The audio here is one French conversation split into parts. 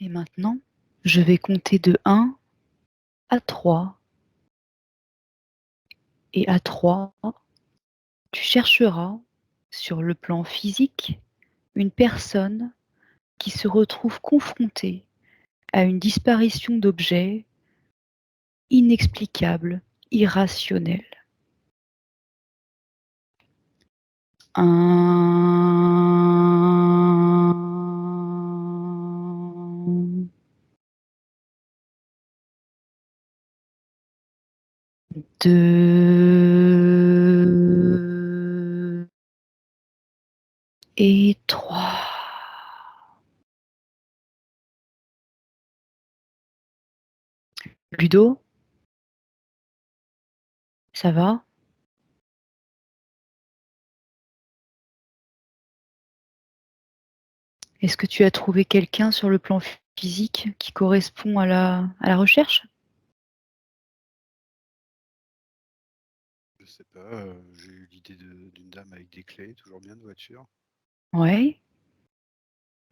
Et maintenant, je vais compter de 1 à 3 et à 3, tu chercheras sur le plan physique une personne qui se retrouve confrontée à une disparition d'objets inexplicable, irrationnelle. 1, 2 et 3. Ludo? Ça va? Est-ce que tu as trouvé quelqu'un sur le plan physique qui correspond à la recherche? Je sais pas, j'ai eu l'idée d'une dame avec des clés, toujours bien de voiture. Ouais.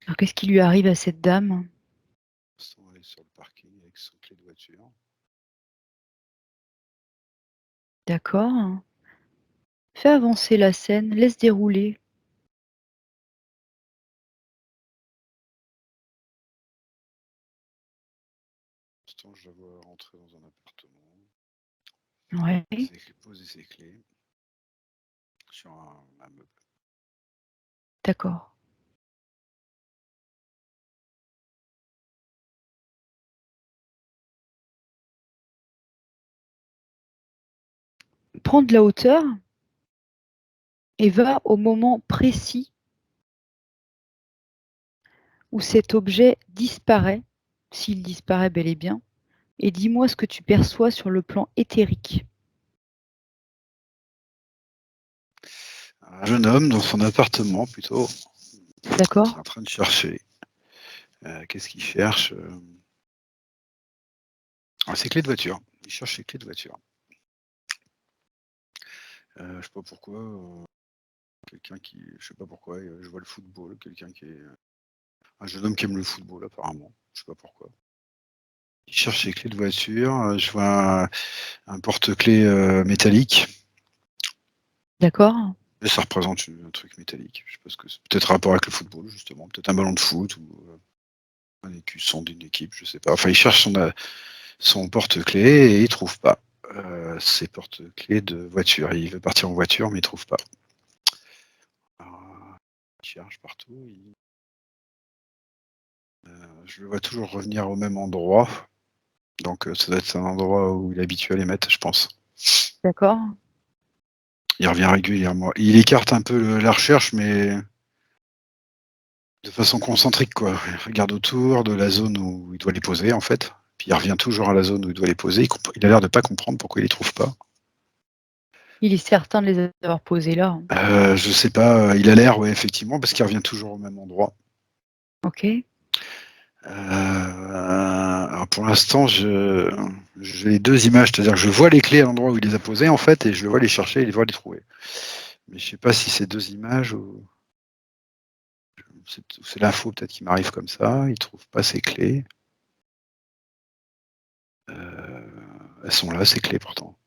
Alors qu'est-ce qui lui arrive à cette dame? Elle est sur le parking avec son clé de voiture. D'accord. Fais avancer la scène, laisse dérouler. Pour l'instant, je la vois rentrer dans un appartement, Ouais. poser ses clés sur un meuble. D'accord. Prends de la hauteur et va au moment précis où cet objet disparaît, s'il disparaît bel et bien, et dis-moi ce que tu perçois sur le plan éthérique. Un jeune homme dans son appartement, plutôt, qui est D'accord? en train de chercher. Qu'est-ce qu'il cherche ses clés de voiture. Il cherche ses clés de voiture. Je sais pas pourquoi. Quelqu'un qui, je sais pas pourquoi, je vois le football, quelqu'un qui est un jeune homme qui aime le football apparemment, je sais pas pourquoi. Il cherche ses clés de voiture, je vois un porte-clés métallique. D'accord? Et ça représente un truc métallique. Je sais pas ce que c'est. Peut-être rapport avec le football, justement. Peut-être un ballon de foot ou un écusson d'une équipe, je sais pas. Enfin, il cherche son porte-clés et il trouve pas ses porte-clés de voiture. Il veut partir en voiture, mais il trouve pas. Alors, il cherche partout. Je le vois toujours revenir au même endroit. Donc, ça doit être un endroit où il est habitué à les mettre, je pense. D'accord? Il revient régulièrement. Il écarte un peu la recherche, mais de façon concentrique, quoi. Il regarde autour de la zone où il doit les poser, en fait. Puis il revient toujours à la zone où il doit les poser. Il a l'air de pas comprendre pourquoi il les trouve pas. Il est certain de les avoir posés là. Je sais pas, il a l'air, ouais, effectivement, parce qu'il revient toujours au même endroit. OK. Alors pour l'instant, j'ai 2 images, c'est-à-dire que je vois les clés à l'endroit où il les a posées, en fait, et je le vois les chercher et je vois les trouver. Mais je sais pas si c'est 2 images ou c'est l'info peut-être qui m'arrive comme ça, il trouve pas ses clés. Elles sont là, ces clés, pourtant.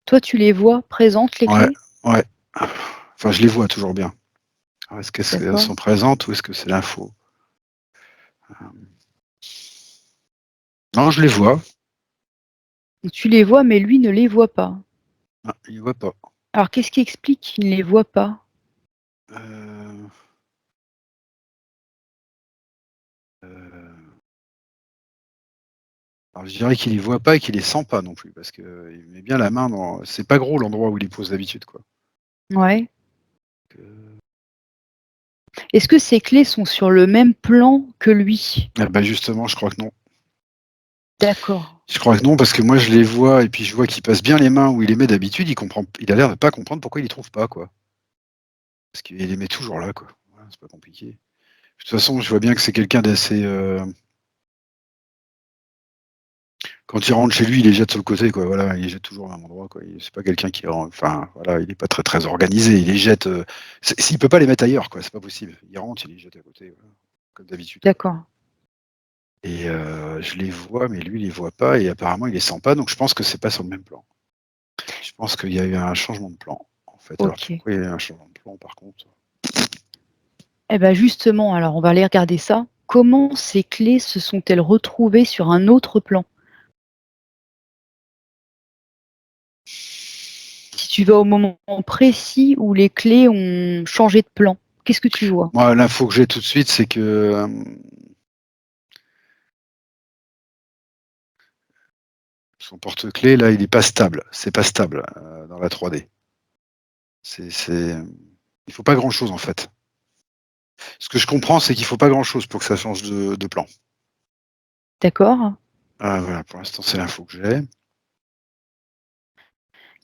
Toi, tu les vois présentes, les Ouais, clés? ouais. Enfin, je les vois toujours bien. Alors, est-ce qu'elles D'accord. sont présentes ou est-ce que c'est l'info? Non, je les vois. Tu les vois, mais lui ne les voit pas. Ah, il voit pas. Alors qu'est-ce qui explique qu'il ne les voit pas? Heu heu, alors je dirais qu'il les voit pas et qu'il les sent pas non plus parce qu'il met bien la main dans c'est pas gros l'endroit où il les pose d'habitude, quoi. Ouais. Heu, Est-ce que ces clés sont sur le même plan que lui? ah bah, justement, je crois que non. D'accord. Je crois que non parce que moi je les vois et puis je vois qu'il passe bien les mains où il les met d'habitude, il a l'air de pas comprendre pourquoi il les trouve pas, quoi. Parce qu'il les met toujours là, quoi. Voilà, c'est pas compliqué. De toute façon, je vois bien que c'est quelqu'un d'assez, quand il rentre chez lui, il les jette sur le côté, quoi, voilà, il les jette toujours au même endroit, quoi. C'est pas quelqu'un qui ren enfin, voilà, il est pas très, très organisé. Il les jette, il peut pas les mettre ailleurs, quoi, c'est pas possible. Il rentre, il les jette à côté, voilà, comme d'habitude, quoi. D'accord. Et je les vois, mais lui, il les voit pas et apparemment, il les sent pas, donc je pense que c'est pas sur le même plan. Je pense qu'il y a eu un changement de plan, en fait. Alors OK. pourquoi il y a eu un changement de plan, par contre? Eh bah, justement, alors on va aller regarder ça. Comment ces clés se sont-elles retrouvées sur un autre plan? Si tu vas au moment précis où les clés ont changé de plan, qu'est-ce que tu vois? Moi, l'info que j'ai tout de suite, c'est que, son porte-clés, là, il est pas stable. C'est pas stable, dans la 3D. Il faut pas grand-chose, en fait. Ce que je comprends, c'est qu'il faut pas grand-chose pour que ça change de plan. D'accord? Voilà, pour l'instant, c'est l'info que j'ai.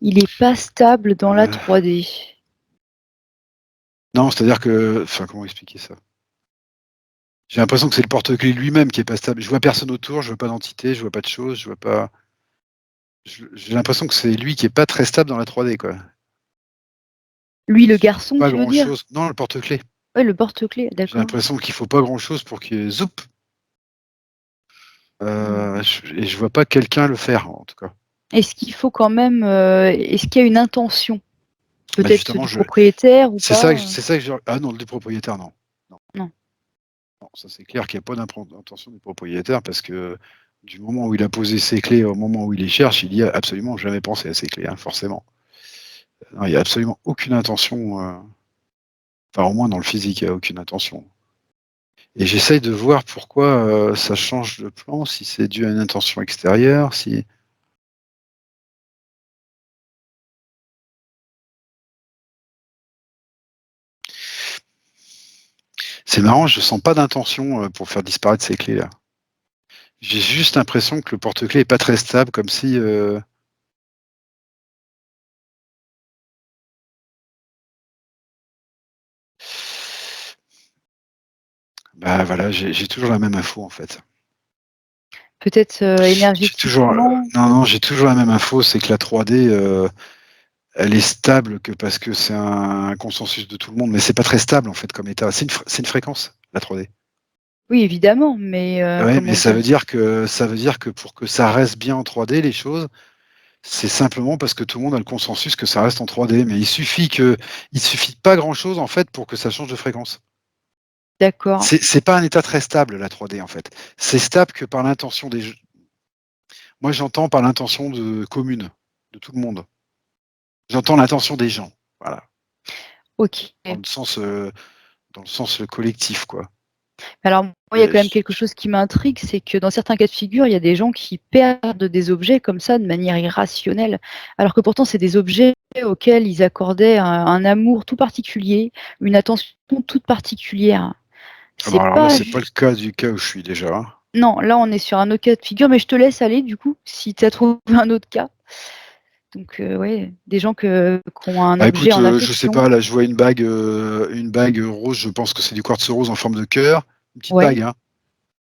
Il est pas stable dans la Heu, 3D. non, c'est-à-dire que enfin, comment expliquer ça? J'ai l'impression que c'est le porte-clés lui-même qui est pas stable. Je vois personne autour, je vois pas d'entité, je vois pas de choses, je vois pas j'ai l'impression que c'est lui qui est pas très stable dans la 3D, quoi. Lui, le Il faut garçon, pas tu veux dire? grand-chose non, le porte-clés. Ouais, le porte-clés, J'ai d'accord. l'impression qu'il faut pas grand-chose pour que zoup, Mmh. je vois pas quelqu'un le faire, en tout cas. Est-ce qu'il faut quand même, est-ce qu'il y a une intention? Bah, Peut-être justement, du propriétaire ou pas? c'est ça que je ah non, le propriétaire, non. Non, Non. non, ça c'est clair qu'il y a pas d'intention du propriétaire parce que du moment où il a posé ses clés au moment où il les cherche, il y a absolument jamais pensé à ses clés, hein, forcément. Non, il y a absolument aucune intention, enfin au moins dans le physique, il y a aucune intention. Et j'essaye de voir pourquoi, ça change de plan, si c'est dû à une intention extérieure, si c'est marrant, je sens pas d'intention, pour faire disparaître ces clés-là. J'ai juste l'impression que le porte-clés est pas très stable, comme si, bah, voilà, j'ai toujours la même info, en fait. Peut-être, J'ai toujours, énergétiquement? non, non, j'ai toujours la même info, c'est que la 3D, elle est stable que parce que c'est un consensus de tout le monde, mais c'est pas très stable, en fait, comme état. C'est une fréquence, la 3D. Oui, évidemment, mais Ouais, mais comment dire? ça veut dire que pour que ça reste bien en 3D, les choses, c'est simplement parce que tout le monde a le consensus que ça reste en 3D, mais il suffit pas grand-chose, en fait, pour que ça change de fréquence. D'accord, C'est pas un état très stable, la 3D, en fait. C'est stable que par l'intention des g moi, j'entends par l'intention commune, de tout le monde. J'entends l'intention des gens, voilà, OK. dans le sens, collectif, quoi. Alors moi, il y a Et quand même j quelque chose qui m'intrigue, c'est que dans certains cas de figure, il y a des gens qui perdent des objets comme ça de manière irrationnelle, alors que pourtant c'est des objets auxquels ils accordaient un amour tout particulier, une attention toute particulière. ah bah, C'est alors là, pas c'est pas ju le cas du cas où je suis déjà, hein. Non, là on est sur un autre cas de figure, mais je te laisse aller du coup, si tu as trouvé un autre cas. Donc ouais, des gens qui ont un Bah, objet écoute, en je sais affection. pas, là, je vois une bague, rose, je pense que c'est du quartz rose en forme de cœur. Une petite Ouais, bague, hein,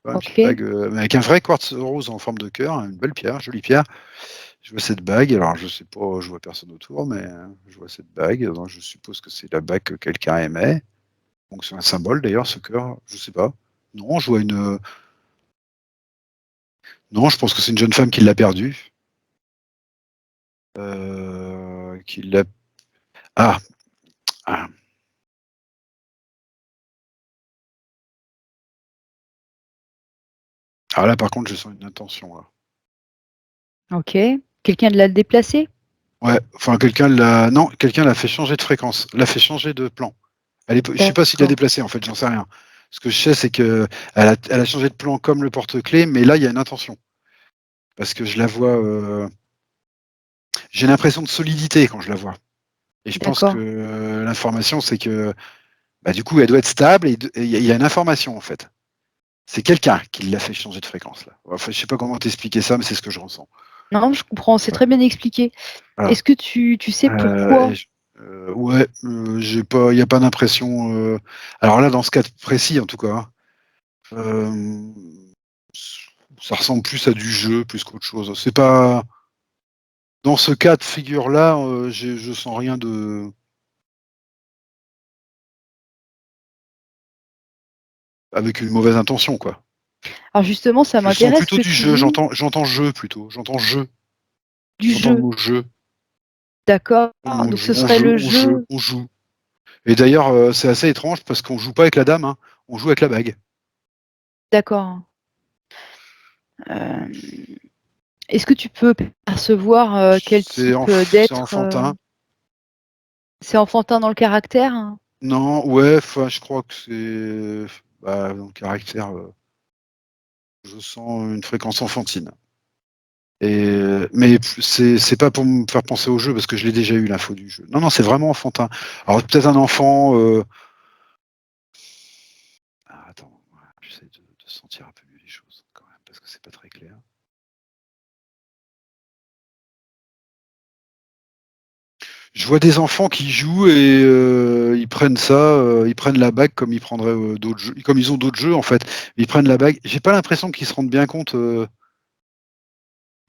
pas une petite OK, bague, mais avec un vrai quartz rose en forme de cœur, hein, une belle pierre, jolie pierre. Je vois cette bague, alors je sais pas, je vois personne autour, mais je vois cette bague, donc je suppose que c'est la bague que quelqu'un aimait. Donc c'est un symbole d'ailleurs, ce cœur, je sais pas. Non, je vois non, je pense que c'est une jeune femme qui l'a perdu, qui l'a ah! Ah! Alors là, par contre, je sens une intention, là. OK. Quelqu'un l'a déplacé? Ouais, enfin quelqu'un l'a non, quelqu'un l'a fait changer de fréquence, l'a fait changer de plan. Je sais pas s'il l'a D'accord, déplacé en fait, j'en sais rien. Ce que je sais, c'est qu'elle a changé de plan comme le porte-clés, mais là, il y a une intention. Parce que je la vois, j'ai l'impression de solidité quand je la vois et je pense que, d'accord. l'information, c'est que, bah, du coup, elle doit être stable et il y a une information en fait. C'est quelqu'un qui l'a fait changer de fréquence là. Enfin, je sais pas comment t'expliquer ça, mais c'est ce que je ressens. Non, je comprends, c'est Ouais, très bien expliqué. voilà. Est-ce que tu sais Et pourquoi? ouais, j'ai pas il y a pas d'impression, alors là, dans ce cas précis en tout cas, hein, hem, ça ressemble plus à du jeu, plus qu'autre chose. C'est pas dans ce cas de figure-là, je sens rien de avec une mauvaise intention, quoi. Alors justement, ça Je sens m'intéresse ce plutôt que du tu jeu, dis. j'entends jeu plutôt, j'entends jeu, Du j'entends le jeu, mot jeu, d'accord. on Donc ce joue, on serait joue, le on joue, jeu on joue. Et d'ailleurs, c'est assez étrange parce qu'on joue pas avec la dame, hein, on joue avec la bague. d'accord. Hem, est-ce que tu peux percevoir, quel type, C'est d'être, enfantin. c'est enfantin dans le caractère? Hein? Non, ouais, enfin, je crois que c'est bah, dans le caractère, je sens une fréquence enfantine. Mais c'est pas pour me faire penser au jeu parce que je l'ai déjà eu l'info du jeu. Non, non, c'est vraiment enfantin. Alors peut-être un enfant. Attends, voilà, j'essaie de sentir un peu mieux les choses quand même parce que c'est pas très clair. Je vois des enfants qui jouent et ils prennent ça, ils prennent la bague comme ils prendraient d'autres jeux, comme ils ont d'autres jeux en fait. Ils prennent la bague. J'ai pas l'impression qu'ils se rendent bien compte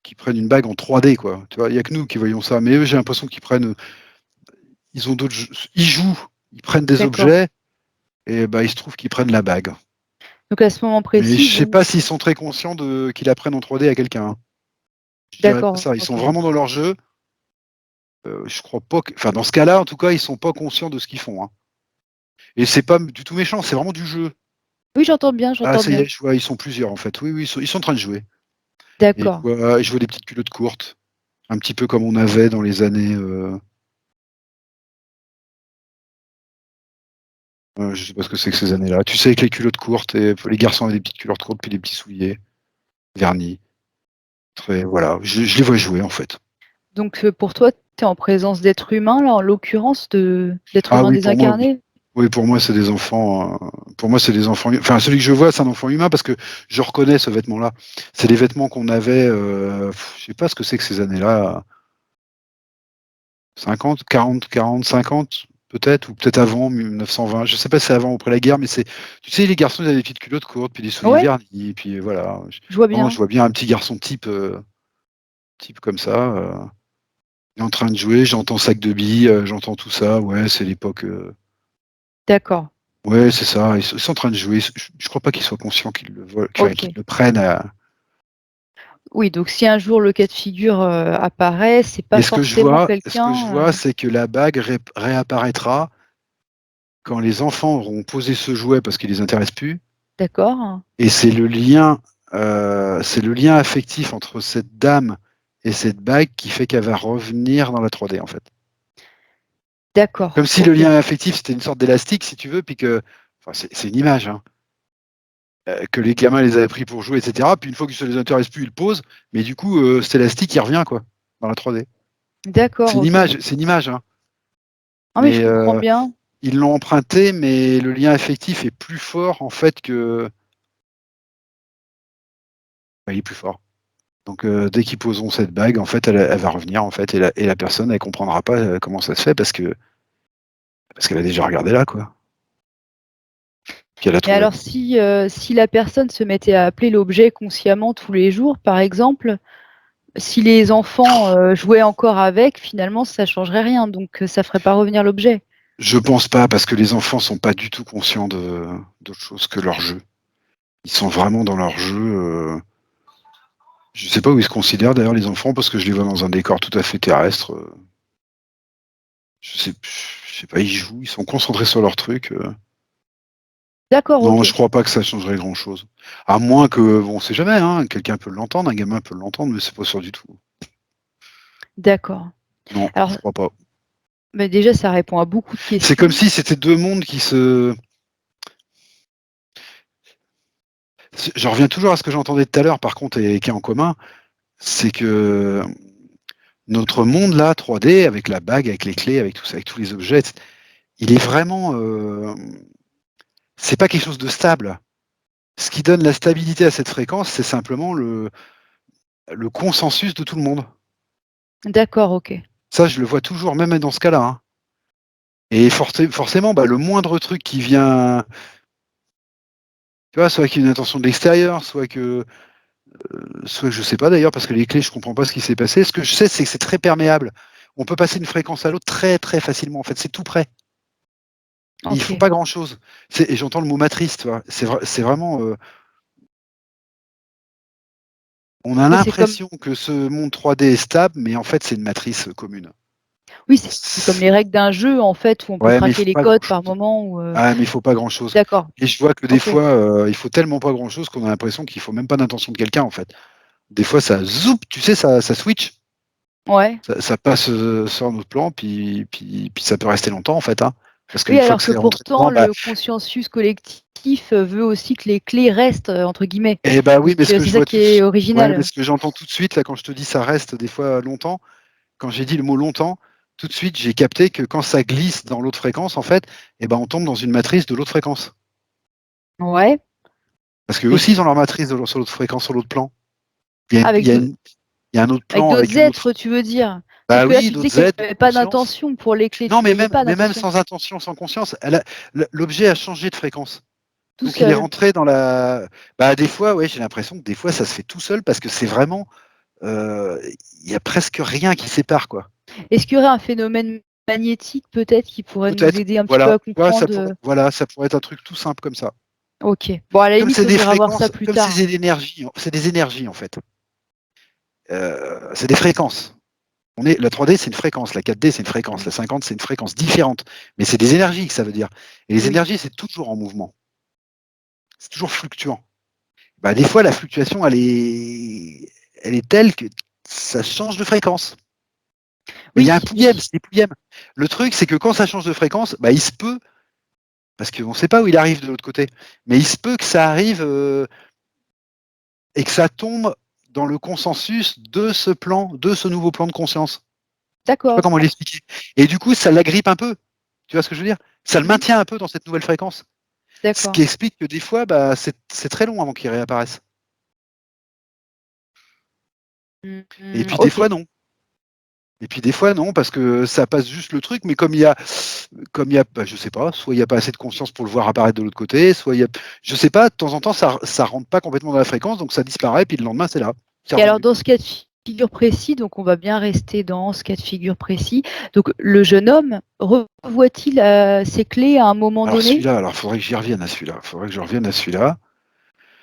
qu'ils prennent une bague en 3D quoi. Tu vois, il y a que nous qui voyons ça, mais eux j'ai l'impression qu'ils prennent, ils ont d'autres jeux, ils jouent, ils prennent des D'accord. objets et bah il se trouve qu'ils prennent la bague. Donc à ce moment Mais précis, je sais vous pas s'ils sont très conscients de qu'ils la prennent en 3D à quelqu'un, hein. Je dirais pas d'accord, ça. Ils sont OK. vraiment dans leur jeu. Je crois pas que, enfin dans ce cas-là en tout cas ils sont pas conscients de ce qu'ils font, hein. Et c'est pas du tout méchant, c'est vraiment du jeu. Oui, j'entends bien, Ah j'entends ça y bien. est, je vois, ils sont plusieurs en fait. Oui, oui, ils sont en train de jouer. Et D'accord. je vois des petites culottes courtes, un petit peu comme on avait dans les années. Je sais pas ce que c'est que ces années-là. Tu sais, avec les culottes courtes, et les garçons avaient des petites culottes courtes, puis des petits souliers vernis. Très, voilà, je les vois jouer en fait. Donc pour toi, tu es en présence d'êtres humains, là, en l'occurrence d'êtres Ah humains oui, pour moi, oui. désincarnés? Oui, pour moi, c'est des enfants. Pour moi, c'est des enfants. Enfin, celui que je vois, c'est un enfant humain parce que je reconnais ce vêtement-là. C'est des vêtements qu'on avait. Je sais pas ce que c'est que ces années-là. 50, 40, 40, 50, peut-être, ou peut-être avant 1920. Je sais pas si c'est avant ou après la guerre, mais c'est. Tu sais, les garçons, ils avaient des petites culottes courtes, puis des souliers Ouais, vernis, et puis voilà. je vois Non, je bien. vois bien un petit garçon type comme ça. Il est en train de jouer. J'entends sac de billes, j'entends tout ça. Ouais, c'est l'époque. D'accord. Ouais, c'est ça. Ils sont en train de jouer. Je crois pas qu'ils soient conscients qu'ils le volent, enfin, qu'ils OK. le prennent. Oui, donc si un jour le cas de figure, apparaît, c'est pas Et forcément ce que je quelqu'un, vois, c'est que la bague réapparaîtra quand les enfants auront posé ce jouet parce qu'il les intéresse plus. d'accord? Et c'est le lien affectif entre cette dame et cette bague qui fait qu'elle va revenir dans la 3D en fait. Comme D'accord, si le OK. lien affectif c'était une sorte d'élastique si tu veux, puis que, enfin c'est une image, hein, que les gamins les avaient pris pour jouer, etc. Puis une fois que ça les intéresse plus, ils le posent, mais du coup cet élastique il revient quoi dans la 3D. D'accord, OK. C'est une image, hein, Ah mais je mais comprends bien. ils l'ont emprunté, mais le lien affectif est plus fort en fait que, bah, il est plus fort. Donc dès qu'ils poseront cette bague, en fait, elle va revenir en fait, et la personne, elle comprendra pas, comment ça se fait parce qu'elle a déjà regardé là, quoi. Puis elle a Mais trouvé. alors si la personne se mettait à appeler l'objet consciemment tous les jours, par exemple, si les enfants, jouaient encore avec, finalement ça changerait rien, donc ça ferait pas revenir l'objet? Je pense pas parce que les enfants sont pas du tout conscients de d'autre chose que leur jeu. Ils sont vraiment dans leur jeu, je sais pas où ils se considèrent d'ailleurs les enfants parce que je les vois dans un décor tout à fait terrestre, je sais pas, ils jouent, ils sont concentrés sur leur truc. D'accord, Non, OK. je crois pas que ça changerait grand-chose. À moins que, bon, on sait jamais, hein, quelqu'un peut l'entendre, un gamin peut l'entendre, mais c'est pas sûr du tout. D'accord. Non, Alors, je crois pas. bah, déjà ça répond à beaucoup de C'est comme questions. si c'était 2 mondes qui se. J'en reviens toujours à ce que j'entendais tout à l'heure, par contre, et qui est en commun, c'est que notre monde là, 3D, avec la bague, avec les clés, avec tout ça, avec tous les objets, il est vraiment. C'est pas quelque chose de stable. Ce qui donne la stabilité à cette fréquence, c'est simplement le consensus de tout le monde. D'accord, OK. Ça, je le vois toujours, même dans ce cas-là, hein. Et forcément, bah, le moindre truc qui vient, tu vois, soit qu'il y ait une intention de l'extérieur, soit je sais pas d'ailleurs, parce que les clés, je comprends pas ce qui s'est passé. Ce que je sais, c'est que c'est très perméable. On peut passer d'une fréquence à l'autre très très facilement. En fait, c'est tout près. Il faut OK. pas grand chose. Et j'entends le mot matrice, tu vois. C'est vraiment. On a Ouais, c'est comme l'impression que ce monde 3D est stable, mais en fait, c'est une matrice commune. oui, c'est comme les règles d'un jeu, en fait, où on peut Ouais, mais il craquer faut les pas codes par grand-chose. moment ou Ah, mais il faut pas grand-chose. d'accord. Et je vois que des OK. fois, il faut tellement pas grand-chose qu'on a l'impression qu'il faut même pas d'intention de quelqu'un, en fait. Des fois, ça zoup, tu sais, ça switch, Ouais. ça passe sur un autre plan, puis ça peut rester longtemps, en fait, hein. Parce Oui, qu'une fois alors que que c'est rentré pourtant dedans, bah, le consensus collectif, veut aussi que les clés «restent», entre guillemets. eh bah oui, Donc mais ce que c'est je ça vois qui tout de est suite, ouais, mais original. ce que j'entends tout de suite, là, quand je te dis ça reste des fois longtemps, quand j'ai dit le mot longtemps, tout de suite, j'ai capté que quand ça glisse dans l'autre fréquence, en fait, eh ben, on tombe dans une matrice de l'autre fréquence. Ouais, Parce qu'eux mais aussi, c ils ont leur matrice sur l'autre fréquence, sur l'autre plan. Il y a, une- il avec y a d'au une- il y a un autre avec plan d'autres avec une autre. êtres, tu veux dire? Sauf Bah que là, oui, tu disais d'autres qu'il y aides, avait d'autres pas consciences. d'intention pour les clés, Non, tu voyais pas mais même d'intention? sans intention, sans conscience, l'objet a changé de fréquence. Tout Donc il est seul? rentré dans la. Bah des fois, ouais, j'ai l'impression que des fois ça se fait tout seul parce que c'est vraiment, il y a presque rien qui sépare, quoi. Est-ce qu'il y aurait un phénomène magnétique peut-être qui pourrait nous Peut-être, aider un petit peu voilà, à comprendre, voilà, ça pourrait être un truc tout simple comme ça. OK. Bon, à la Comme limite, c'est on des ira voir ça fréquences, plus comme tard. c'est des énergies en fait. C'est des fréquences. La 3D, c'est une fréquence, la 4D, c'est une fréquence, Mmh. la 50, c'est une fréquence différente. Mais c'est des énergies que ça veut dire. Et les Oui, énergies, c'est toujours en mouvement. C'est toujours fluctuant. Bah, des fois, la fluctuation, elle est telle que ça change de fréquence. Mais il y a un oui, pouillème, oui. c'est des pouillèmes. Le truc, c'est que quand ça change de fréquence, bah, il se peut, parce qu'on ne sait pas où il arrive de l'autre côté, mais il se peut que ça arrive et que ça tombe dans le consensus de ce plan, de ce nouveau plan de conscience. Je sais pas D'accord. comment l'expliquer. Et du coup, ça l'agrippe un peu. Tu vois ce que je veux dire? Ça le Mmh. maintient un peu dans cette nouvelle fréquence. Ce D'accord. qui explique que des fois, bah, c'est très long avant qu'il réapparaisse. Et puis des OK. fois, non. Et puis des fois, non, parce que ça passe juste le truc, mais bah, je sais pas, soit il n'y a pas assez de conscience pour le voir apparaître de l'autre côté, soit il y a, je sais pas, de temps en temps, ça rentre pas complètement dans la fréquence, donc ça disparaît, puis le lendemain, c'est là, c'est Et alors revenu. dans ce cas de figure précis, donc on va bien rester dans ce cas de figure précis, donc le jeune homme revoit-il, ses clés à un moment Alors donné? celui-là, alors faudrait que j'y revienne à celui-là. Faudrait que je revienne à celui-là.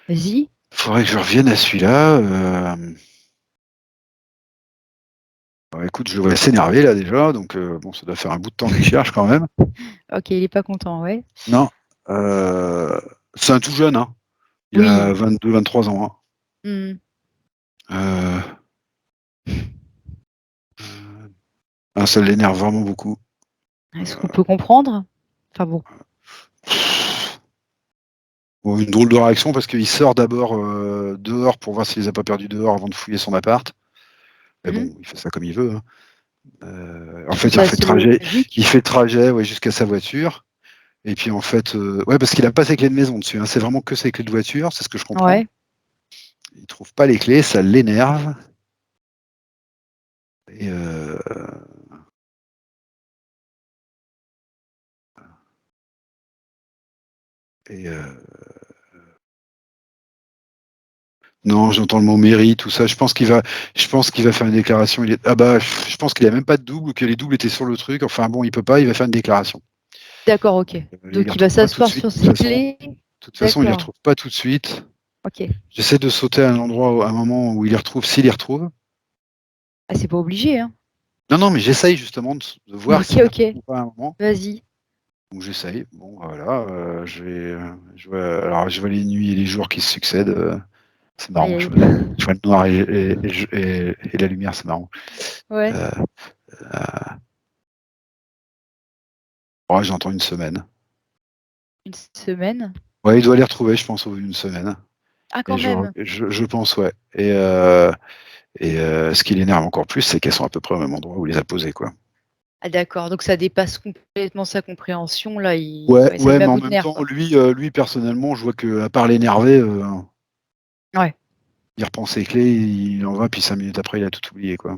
Vas-y. Faudrait que je revienne à celui-là. Bah, écoute, je le vois s'énerver là déjà, donc bon, ça doit faire un bout de temps qu'il cherche quand même. OK, il est pas content, ouais. Non, c'est un tout jeune, hein. Il a Oui. 22, 23 ans, hein. Mmh. Euh, Ça l'énerve vraiment beaucoup. Est-ce qu'on peut comprendre? Enfin bon. Bon, une drôle de réaction parce qu'il sort d'abord dehors pour voir s'il les a pas perdus dehors avant de fouiller son appart. Mais Mmh. bon, il fait ça comme il veut, hein. En fait, C'est assez il logique. fait le trajet, ouais, jusqu'à sa voiture. Et puis en fait, ouais, parce qu'il a pas ses clés de maison dessus, hein. C'est vraiment que ses clés de voiture, c'est ce que je comprends. Ouais. Il trouve pas les clés, ça l'énerve. Et et non, j'entends le mot mairie, tout ça. Je pense qu'il va faire une déclaration. Ah bah, je pense qu'il a même pas de double, que les doubles étaient sur le truc. Enfin bon, il peut pas, il va faire une déclaration. D'accord, OK. Il les Donc il va retrouve pas tout de s'asseoir suite, sur de toute ses façon. clés. De toute façon, il les D'accord. retrouve pas tout de suite. OK. J'essaie de sauter à un endroit, à un moment où il les retrouve, s'il les retrouve. Ah, c'est pas obligé, hein. Non, non, mais j'essaye justement de voir OK, s'il les retrouve OK. ou pas à un moment. Vas-y. Donc j'essaye. Bon, voilà, alors je vois les nuits et les jours qui se succèdent. C'est Aïe, marrant. aïe. Je vois le noir et la lumière, c'est marrant. Ouais. Euh, ouais, j'entends une semaine. Une semaine? Ouais, il doit les retrouver, je pense, au bout d'une semaine. Ah, Et quand même. je pense, ouais. Et ce qui l'énerve encore plus, c'est qu'elles sont à peu près au même endroit où il les a posées, quoi. Ah d'accord, donc ça dépasse complètement sa compréhension là, il Ouais, ouais, ça lui ouais, met mais un en coup de même nerf, temps, quoi. lui personnellement, je vois que à part l'énerver, Ouais, il reprend ses clés, il en va, puis 5 minutes après, il a tout oublié, quoi.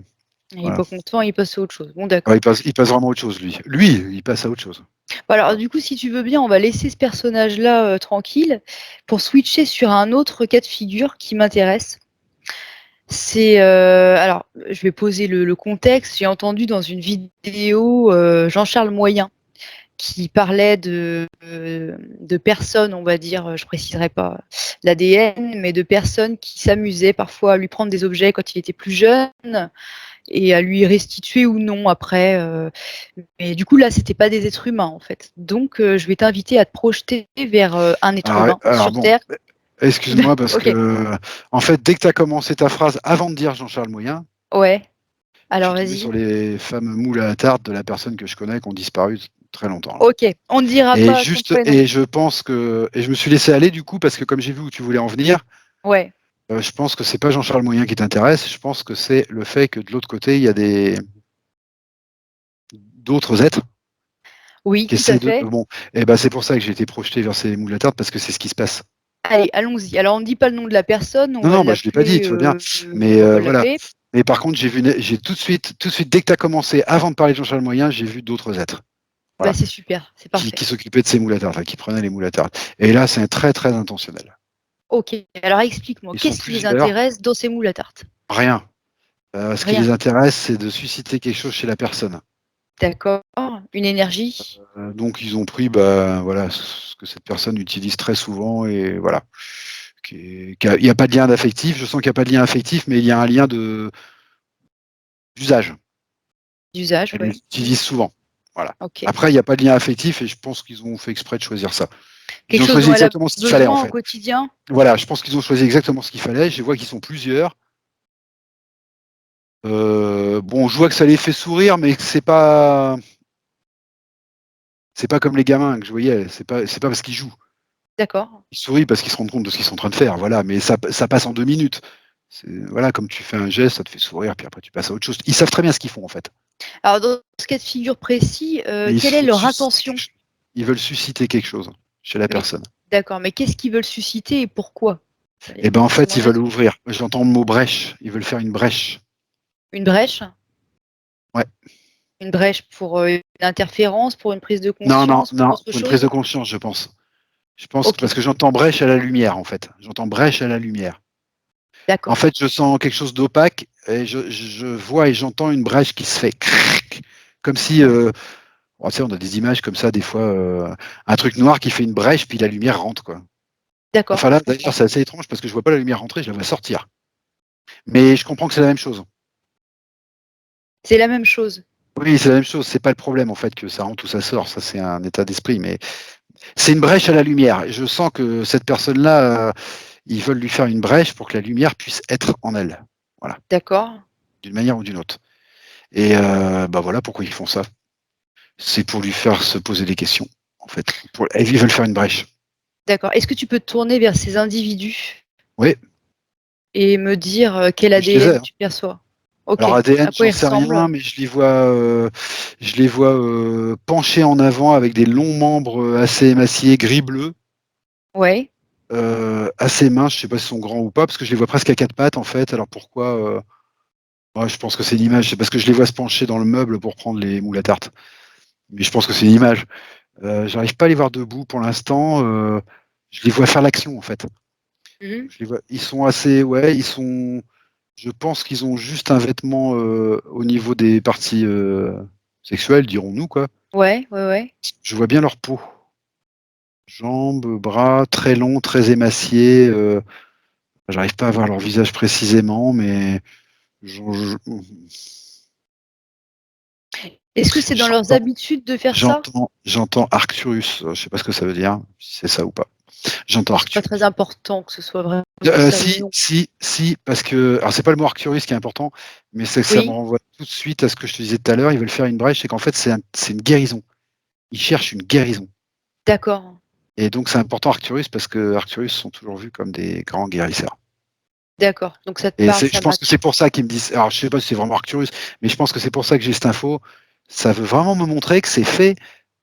il est Voilà. pas content, il passe à autre chose. Bon Ouais, d'accord. il passe vraiment à autre chose, lui. Lui, il passe à autre chose. Bah, alors du coup, si tu veux bien, on va laisser ce personnage-là, tranquille pour switcher sur un autre cas de figure qui m'intéresse. C'est, alors je vais poser le contexte. J'ai entendu dans une vidéo, Jean-Charles Moyen qui parlait de personnes, on va dire, je préciserai pas l'ADN, mais de personnes qui s'amusaient parfois à lui prendre des objets quand il était plus jeune et à lui restituer ou non après. Mais du coup, là, c'était pas des êtres humains, en fait. Donc, je vais t'inviter à te projeter vers un être humain Alors sur bon, Terre. excuse-moi parce Ok, que, en fait, dès que tu as commencé ta phrase avant de dire Jean-Charles Moyen, ouais. je suis Alors, tombé sur vas-y. les fameux moules à la tarte de la personne que je connais qui ont disparu très longtemps, là. Ok, on ne dira Et pas son juste, prénom. et je pense que, et je me suis laissé aller du coup parce que comme j'ai vu où tu voulais en venir, Ouais, je pense que c'est pas Jean-Charles Moyen qui t'intéresse. Je pense que c'est le fait que de l'autre côté il y a d'autres êtres oui, qui tout à essaient de. fait. Bon, et ben c'est pour ça que j'ai été projeté vers ces moules à tarte parce que c'est ce qui se passe. Allez, allons-y. Alors, on ne dit pas le nom de la personne, on Non, va non, bah, je l'ai pas dit, l'appeler. tout va bien. Mais On va voilà. l'appeler. Mais par contre, j'ai tout de suite, dès que tu as commencé, avant de parler de Jean-Charles Moyen, j'ai vu d'autres êtres. Bah, Voilà. c'est super, c'est Qui parfait. s'occupaient de ces moules à tarte, enfin, qui prenaient les moules à tarte. Et là, c'est très, très intentionnel. Ok, alors explique-moi, Ils sont qu'est-ce qui les plusieurs, intéresse dans ces moules à tarte? rien. Ce qui Rien. les intéresse, c'est de susciter quelque chose chez la personne. D'accord. Une énergie? Donc, ils ont pris voilà, ce que cette personne utilise très souvent. Et voilà. Il n'y a pas de lien d'affectif. Je sens qu'il n'y a pas de lien affectif, mais il y a un lien d'usage. D'usage, Elle les oui. utilise souvent. Voilà. Ok. Après, il n'y a pas de lien affectif et je pense qu'ils ont fait exprès de choisir ça. Ils Quelque ont chose choisi dont elle a exactement ce qu'il fallait, en besoin au fait. quotidien? Voilà, je pense qu'ils ont choisi exactement ce qu'il fallait. Je vois qu'ils sont plusieurs. Bon, je vois que ça les fait sourire, mais que c'est pas comme les gamins que je voyais. C'est pas parce qu'ils jouent. D'accord. Ils sourient parce qu'ils se rendent compte de ce qu'ils sont en train de faire. Voilà, mais ça passe en 2 minutes. Voilà, comme tu fais un geste, ça te fait sourire, puis après tu passes à autre chose. Ils savent très bien ce qu'ils font en fait. Alors, dans ce cas de figure précis, Mais quelle est leur intention? ils veulent susciter quelque chose chez la Mais personne. d'accord, mais qu'est-ce qu'ils veulent susciter et pourquoi? Et ben en fait, ils J'aimerais bien veulent ouvrir. J'entends le mot brèche. Ils veulent faire une brèche. une brèche? Ouais. Une brèche pour une interférence, pour une prise de Non, non, conscience, pour non, autre pour une prise de chose? conscience, je pense. Je pense que Ok, parce que j'entends brèche à la lumière, en fait. J'entends brèche à la lumière. En d'accord. fait, je sens quelque chose d'opaque et je vois et j'entends une brèche qui se fait comme si, tu sais, on a des images comme ça, des fois, un truc noir qui fait une brèche, puis la lumière rentre, quoi. D'accord, Enfin là, je d'ailleurs, comprends. c'est assez étrange parce que je vois pas la lumière rentrer, je la vois sortir. Mais je comprends que c'est la même chose. C'est la même chose. Oui, c'est la même chose. C'est pas le problème, en fait, que ça rentre ou ça sort. Ça, c'est un état d'esprit. Mais c'est une brèche à la lumière. Je sens que cette personne-là, ils veulent lui faire une brèche pour que la lumière puisse être en elle. Voilà, D'accord. d'une manière ou d'une autre. Et voilà pourquoi ils font ça. C'est pour lui faire se poser des questions, en fait. Ils veulent faire une brèche. D'accord. Est-ce que tu peux te tourner vers ces individus Oui, et me dire quel je les ai, ADN hein. tu perçois? Ok. Alors ADN, À quoi j'en ils sais rien, ressemblent? mais je les vois penchés en avant avec des longs membres assez émaciés, gris-bleu, Ouais. assez minces. Je sais pas s'ils sont grands ou pas, parce que je les vois presque à quatre pattes en fait. Alors pourquoi ouais, je pense que c'est l'image. C'est parce que je les vois se pencher dans le meuble pour prendre les moules à tarte. Mais je pense que c'est une image. J'arrive pas à les voir debout pour l'instant. Je les vois faire l'action en fait. Mhm. Je les vois. Ils sont assez, ouais, ils sont. Je pense qu'ils ont juste un vêtement au niveau des parties sexuelles, dirons-nous, quoi. Ouais, ouais, ouais. Je vois bien leur peau. Jambes, bras, très longs, très émaciés. J'arrive pas à voir leur visage précisément, mais Est-ce que c'est dans leurs j'entends, habitudes de faire ça? j'entends Arcturus. Je sais pas ce que ça veut dire, si c'est ça ou pas. J'entends Bon, c'est pas très Arcturus. important que ce soit vraiment ça, mais non. Si, parce que, alors c'est pas le mot Arcturus qui est important, mais c'est que ça me Oui, renvoie tout de suite à ce que je te disais tout à l'heure. Ils veulent faire une brèche, c'est qu'en fait c'est une guérison. Ils cherchent une guérison. d'accord, Et donc c'est important Arcturus parce que Arcturus sont toujours vus comme des grands guérisseurs. d'accord. Donc ça te Et parle, je ça pense que c'est match. pour ça qu'ils me disent. Alors je sais pas si c'est vraiment Arcturus, mais je pense que c'est pour ça que j'ai cette info. Ça veut vraiment me montrer que c'est fait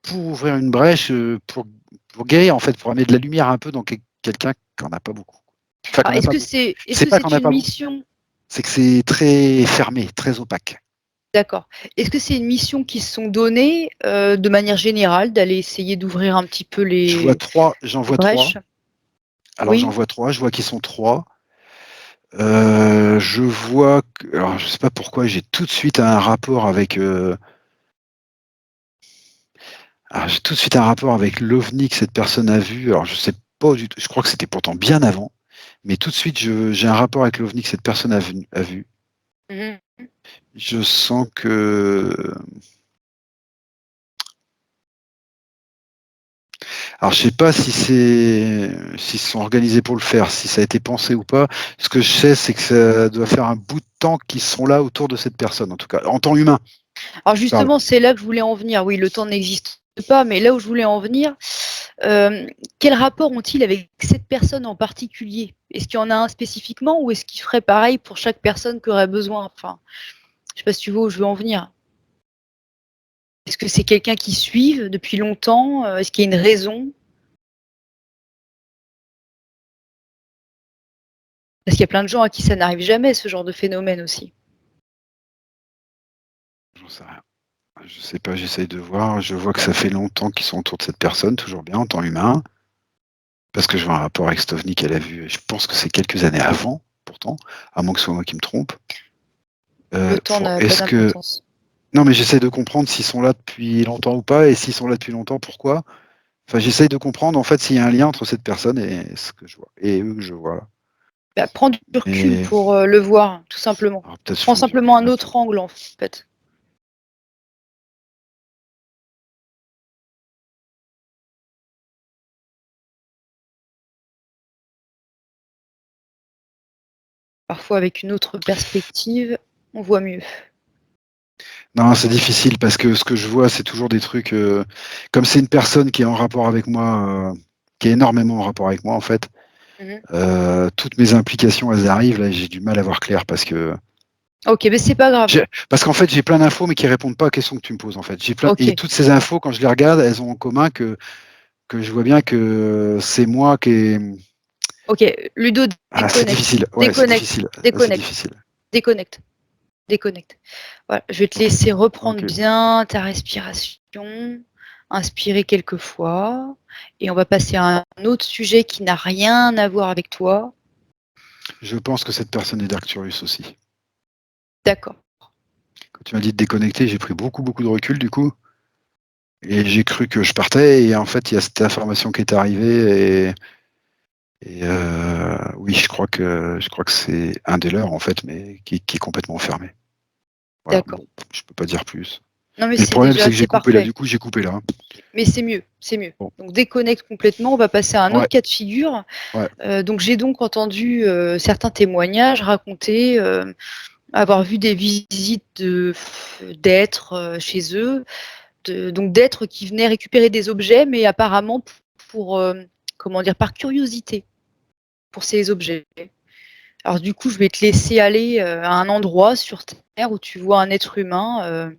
pour ouvrir une brèche, pour guérir en fait, pour amener de la lumière un peu dans quelqu'un qui n'en a pas beaucoup. Enfin, qu'on Alors, n'a pas beaucoup. est-ce C'est que pas qu'on c'est n'a une pas beaucoup, mission? c'est que c'est très fermé, très opaque. D'accord. Est-ce que c'est une mission qui se sont données de manière générale d'aller essayer d'ouvrir un petit peu J'en les vois trois. brèches? Alors j'en Oui, vois trois, je vois qu'ils sont trois. Alors je sais pas pourquoi, j'ai tout de suite un rapport avec Alors j'ai tout de suite un rapport avec l'OVNI que cette personne a vu. Alors je sais pas du tout, je crois que c'était pourtant bien avant, mais tout de suite j'ai un rapport avec l'OVNI que cette personne a vu. Mmh. Je sens que alors je sais pas s'ils se sont organisés pour le faire, si ça a été pensé ou pas. Ce que je sais, c'est que ça doit faire un bout de temps qu'ils sont là autour de cette personne, en tout cas, en temps humain, Alors je parle. justement, c'est là que je voulais en venir. Oui, le temps n'existe pas, mais là où je voulais en venir, quel rapport ont-ils avec cette personne en particulier? Est-ce qu'il y en a un spécifiquement ou est-ce qu'ils feraient pareil pour chaque personne qui aurait besoin? Enfin, je sais pas si tu vois où je veux en venir. Est-ce que c'est quelqu'un qu'ils suivent depuis longtemps? Est-ce qu'il y a une raison? Parce qu'il y a plein de gens à qui ça n'arrive jamais, ce genre de phénomène aussi. J'en sais rien. Je sais pas, j'essaye de voir. Je vois que ça fait longtemps qu'ils sont autour de cette personne, toujours bien, en temps humain. Parce que je vois un rapport avec cet OVNI qu'elle a vu, je pense que c'est quelques années avant, pourtant, à moins que ce soit moi qui me trompe. Le temps n'a pas Est-ce que d'importance. non, mais j'essaie de comprendre s'ils sont là depuis longtemps ou pas, et s'ils sont là depuis longtemps, pourquoi? Enfin, j'essaye de comprendre, en fait, s'il y a un lien entre cette personne et ce que je vois et eux que je vois là. Bah, prends du recul Mais pour, le voir, tout simplement. alors peut-être Prends faut du simplement recul un un peu. autre angle, en fait. Parfois, avec une autre perspective, on voit mieux. Non, c'est difficile parce que ce que je vois, c'est toujours des trucs, comme c'est une personne qui est en rapport avec moi, qui est énormément en rapport avec moi, en fait, Mmh. toutes mes implications, elles arrivent, là, j'ai du mal à voir clair OK, mais c'est pas grave. parce qu'en fait, j'ai plein d'infos, mais qui répondent pas aux questions que tu me poses, en fait. J'ai plein et OK, toutes ces infos, quand je les regarde, elles ont en commun que je vois bien que c'est moi qui est OK. Ludo, c'est déconnecte, difficile. Ouais, c'est déconnecte, difficile. C'est déconnecte, difficile. déconnecte, déconnecte. Voilà, je vais te OK. laisser reprendre OK. bien ta respiration, inspirer quelques fois et on va passer à un autre sujet qui n'a rien à voir avec toi. Je pense que cette personne est d'Arcturus aussi. D'accord. Quand tu m'as dit de déconnecter, j'ai pris beaucoup, beaucoup de recul, du coup, et j'ai cru que je partais et en fait, il y a cette information qui est arrivée et oui, je crois que c'est un des leurs, en fait, mais qui est complètement fermé. Voilà, D'accord. bon, je peux pas dire plus. Non, mais Mais le c'est problème, c'est déjà que j'ai c'est coupé là, parfait. du coup, j'ai coupé là, hein. Mais c'est mieux, c'est mieux. Bon, Donc déconnecte complètement, on va passer à un autre ouais, cas de figure. ouais. Donc j'ai donc entendu, certains témoignages raconter, avoir vu des visites d'êtres, chez eux, donc d'êtres qui venaient récupérer des objets, mais apparemment pour, comment dire? Par curiosité pour ces objets. Alors du coup, je vais te laisser aller, à un endroit sur terre où tu vois un être humain,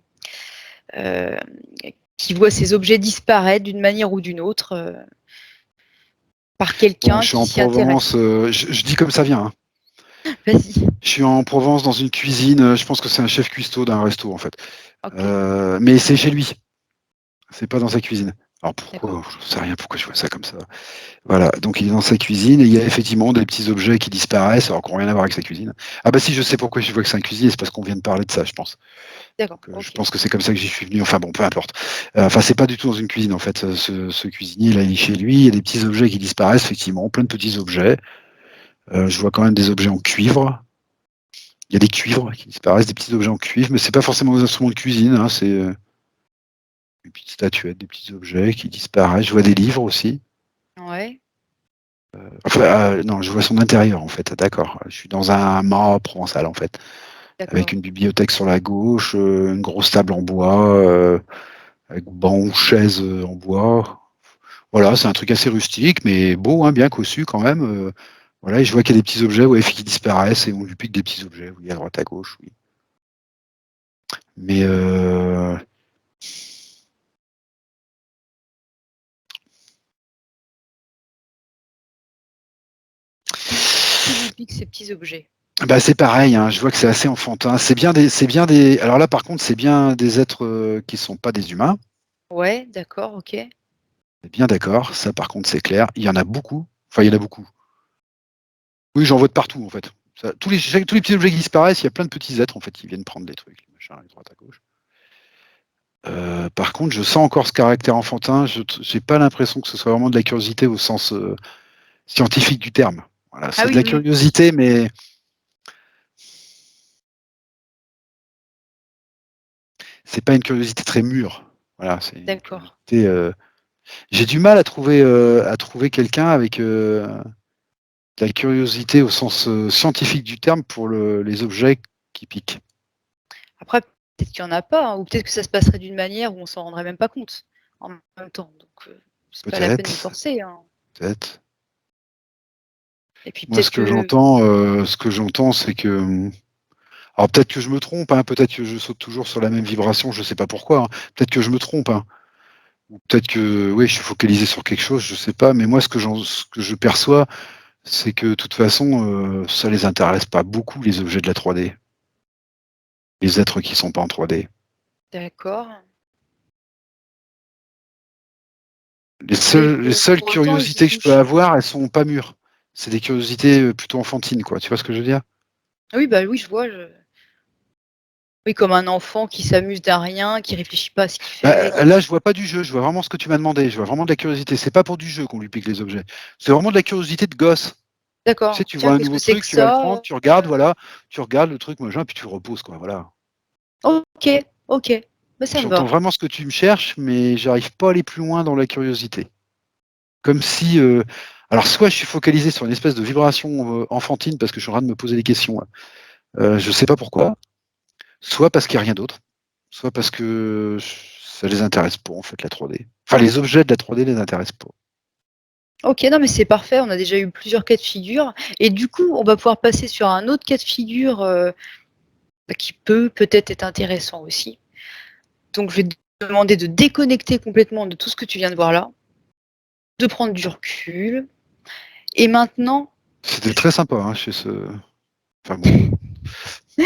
heu, qui voit ces objets disparaître d'une manière ou d'une autre, par Bon, quelqu'un je suis qui en s'y intéresse. Provence, je dis comme ça vient, hein. Vas-y. Je suis en Provence dans une cuisine, je pense que c'est un chef cuistot d'un resto, en fait. OK, Mais c'est chez lui, c'est pas dans sa cuisine. Alors d'accord. pourquoi? Je sais rien pourquoi je vois ça comme ça. Voilà, donc il est dans sa cuisine et il y a effectivement des petits objets qui disparaissent alors qui ont rien à voir avec sa cuisine. Ah bah si, je sais pourquoi je vois que c'est un cuisinier, c'est parce qu'on vient de parler de ça, je pense. D'accord, Donc je OK. pense que c'est comme ça que j'y suis venu, enfin bon, peu importe. Enfin, c'est pas du tout dans une cuisine en fait, ce cuisinier là, il est chez lui, il y a des petits objets qui disparaissent effectivement, plein de petits objets. Je vois quand même des objets en cuivre. Il y a des cuivres qui disparaissent, des petits objets en cuivre, mais c'est pas forcément des instruments de cuisine, hein, c'est, des petites statuettes, des petits objets qui disparaissent. Je vois des livres aussi. Ouais, Enfin, non, je vois son intérieur en fait, d'accord. Je suis dans un mât provençal en fait, avec d'accord. une bibliothèque sur la gauche, une grosse table en bois, avec banc, chaise en bois. Voilà, c'est un truc assez rustique, mais beau, hein, bien cossu quand même. Voilà, et je vois qu'il y a des petits objets, ouais, qui disparaissent et on lui pique des petits objets, oui, à droite, à gauche, oui. Mais Qui vous pique ces petits objets? bah, c'est pareil, hein, je vois que c'est assez enfantin. Alors là, par contre, c'est bien des êtres qui sont pas des humains. Ouais, d'accord, OK. On est bien d'accord, ça par contre c'est clair. Il y en a beaucoup. Enfin, il y en a beaucoup. Oui, j'en vois de partout en fait. Tous les petits objets qui disparaissent, il y a plein de petits êtres en fait qui viennent prendre des trucs, les machins, à droite à gauche. Par contre, je sens encore ce caractère enfantin. J'ai pas l'impression que ce soit vraiment de la curiosité au sens scientifique du terme. Voilà, Ah c'est de oui, la oui, curiosité, mais c'est pas une curiosité très mûre. Voilà, c'est une d'accord. curiosité. J'ai du mal à trouver quelqu'un avec de la curiosité au sens scientifique du terme pour les objets qui piquent. Après, peut-être qu'il y en a pas, hein, ou peut-être que ça se passerait d'une manière où on s'en rendrait même pas compte en même temps. Donc, c'est pas la peine d'y Peut-être, forcer, hein. peut-être. Et puis Moi, peut-être que ce que j'entends, c'est que alors peut-être que je me trompe, hein, peut-être que je saute toujours sur la même vibration, je sais pas pourquoi, hein. Peut-être que je me trompe, hein. Ou peut-être que oui, je suis focalisé sur quelque chose, je sais pas, mais moi ce que je perçois, c'est que de toute façon, ça les intéresse pas beaucoup les objets de la 3D, les êtres qui sont pas en 3D. d'accord. Les seules Pour autant, ils y curiosités que je peux touchent. avoir, elles sont pas mûres. C'est des curiosités, plutôt enfantines, quoi. Tu vois ce que je veux dire? Oui, bah, oui, je vois, oui, comme un enfant qui s'amuse d'un rien, qui réfléchit pas à ce qu'il fait, Bah, là, je vois pas du jeu, je vois vraiment ce que tu m'as demandé, je vois vraiment de la curiosité. C'est pas pour du jeu qu'on lui pique les objets. C'est vraiment de la curiosité de gosse. Tu sais, d'accord. tu Tiens, vois un qu'est-ce que nouveau c'est que truc, tu vas le prendre, ça? tu regardes, voilà, tu regardes le truc machin, puis tu le reposes, quoi, voilà. OK, OK, bah, ça me J'entends va. vraiment ce que tu me cherches, mais j'arrive pas à aller plus loin dans la curiosité. Comme si, alors soit je suis focalisé sur une espèce de vibration, enfantine parce que je suis en train de me poser des questions là, je sais pas pourquoi, soit parce qu'il y a rien d'autre, soit parce que ça les intéresse pas en fait la 3D. Enfin les objets de la 3D les intéressent pas. OK, non, mais c'est parfait, on a déjà eu plusieurs cas de figure et du coup, on va pouvoir passer sur un autre cas de figure, bah, qui peut-être être intéressant aussi. Donc je vais te demander de déconnecter complètement de tout ce que tu viens de voir là, de prendre du recul et maintenant C'était je très sympa, hein, chez ce enfin bon, ouais,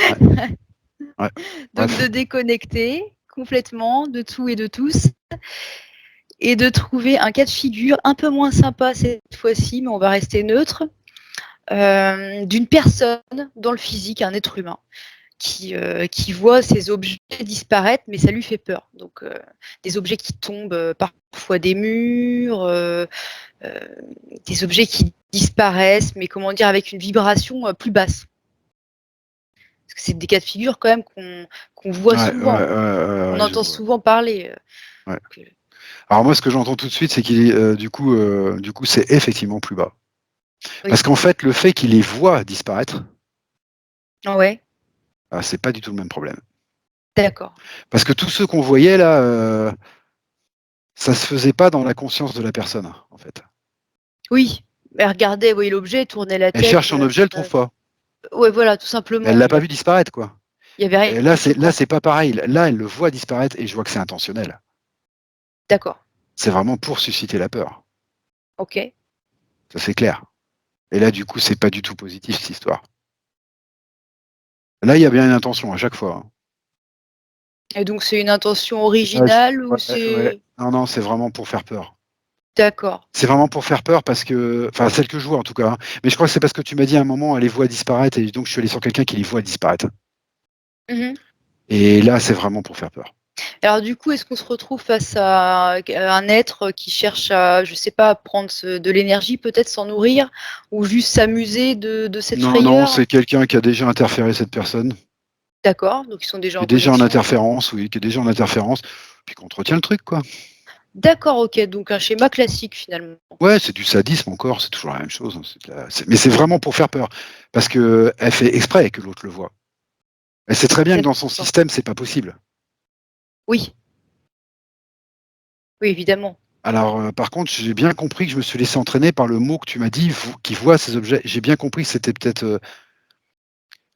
ouais, donc de bref. déconnecter complètement de tout et de tous et de trouver un cas de figure un peu moins sympa cette fois-ci, mais on va rester neutre, d'une personne dans le physique, un être humain qui voit ces objets disparaître, mais ça lui fait peur. Donc, des objets qui tombent, parfois des murs, euh, des objets qui disparaissent, mais comment dire, avec une vibration plus basse. Parce que c'est des cas de figure quand même qu'on voit Ouais, souvent, qu'on je entend vois. souvent parler. Ouais. Donc, Alors moi ce que j'entends tout de suite c'est qu'il est, du coup c'est effectivement plus bas. Parce oui. qu'en fait le fait qu'il les voit disparaître, Ouais, c'est pas du tout le même problème. d'accord. Parce que tous ceux qu'on voyait là, ça se faisait pas dans la conscience de la personne, en fait. Oui, elle regardait, elle voyait l'objet, tournait la Elle tête. cherche son objet, elle le trouve pas. Ouais, voilà, tout Mais elle simplement. l'a pas vu disparaître, quoi. Il y avait rien Et du tout, là quoi. c'est pas pareil. Là, elle le voit disparaître et je vois que c'est intentionnel. D'accord. C'est vraiment pour susciter la peur. OK. Ça c'est clair. Et là, du coup, c'est pas du tout positif cette histoire. Là, il y a bien une intention à chaque fois, hein. Et donc c'est une intention Ouais, originale ou ouais. c'est Non, non, c'est vraiment pour faire peur. d'accord. C'est vraiment pour faire peur parce que enfin, celle que je vois en tout cas, hein. Mais je crois que c'est parce que tu m'as dit à un moment, elle les voit disparaître et donc je suis allé sur quelqu'un qui les voit disparaître. Mmh. Et là, c'est vraiment pour faire peur. Alors du coup, est-ce qu'on se retrouve face à un être qui cherche à, je sais pas, à prendre de l'énergie peut-être, s'en nourrir ou juste s'amuser de cette Non, non, frayeur? c'est quelqu'un qui a déjà interféré cette personne, D'accord, donc ils sont déjà qui est en déjà en connexion. interférence, oui, qui est déjà en interférence, puis qu'on entretient le truc, quoi. D'accord, OK, donc un schéma classique finalement. Ouais, c'est du sadisme encore, c'est toujours la même chose, hein, mais c'est vraiment pour faire peur. Parce que elle fait exprès que l'autre le voit. Elle sait très bien que dans son D'accord. système, c'est pas possible. Oui, oui évidemment. Alors, par contre, j'ai bien compris que je me suis laissé entraîner par le mot que tu m'as dit, qui voit ces objets. J'ai bien compris que c'était peut-être,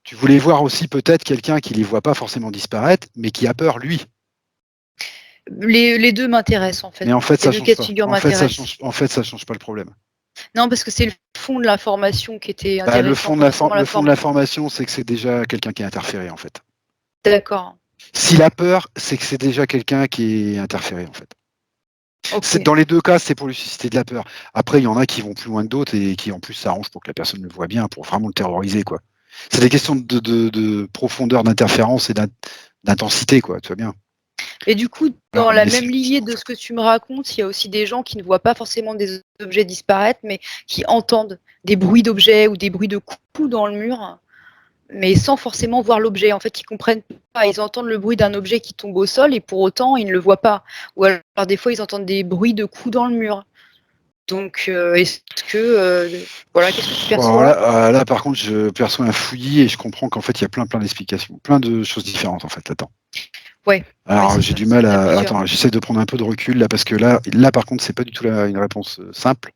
tu voulais voir aussi peut-être quelqu'un qui les voit pas forcément disparaître, mais qui a peur lui. Les 2 m'intéressent en fait. Mais en fait, Les ça 2 change cas de pas. figure m'intéressent. Ça change pas le problème. Non, parce que c'est le fond de l'information qui était Bah, intéressant, pas forcément la le fond de forme. l'information, c'est que c'est déjà quelqu'un qui est interféré, en fait. D'accord, S'il a peur, c'est que c'est déjà quelqu'un qui est interféré, en fait. C'est OK. dans les 2 cas, c'est pour lui susciter de la peur. Après, il y en a qui vont plus loin que d'autres et qui, en plus, s'arrangent pour que la personne le voie bien, pour vraiment le terroriser, quoi. C'est des questions de profondeur d'interférence et d'intensité, quoi, tu vois bien? Et du coup, dans Alors, la mais c'est même lignée de ce que tu me racontes, il y a aussi des gens qui ne voient pas forcément des objets disparaître, mais qui entendent des bruits d'objets ou des bruits de coups dans le mur, mais sans forcément voir l'objet. En fait, ils comprennent pas. Ils entendent le bruit d'un objet qui tombe au sol et pour autant, ils ne le voient pas. Ou alors, des fois, ils entendent des bruits de coups dans le mur. Donc, est-ce que, voilà, qu'est-ce que tu alors perçois? là, par contre, je perçois un fouillis et je comprends qu'en fait, il y a plein d'explications, plein de choses différentes en fait là-dedans. Ouais, ouais, Alors c'est j'ai ça. du mal Il y en a à plusieurs. attends, j'essaie de prendre un peu de recul là parce que là par contre, c'est pas du tout une réponse simple.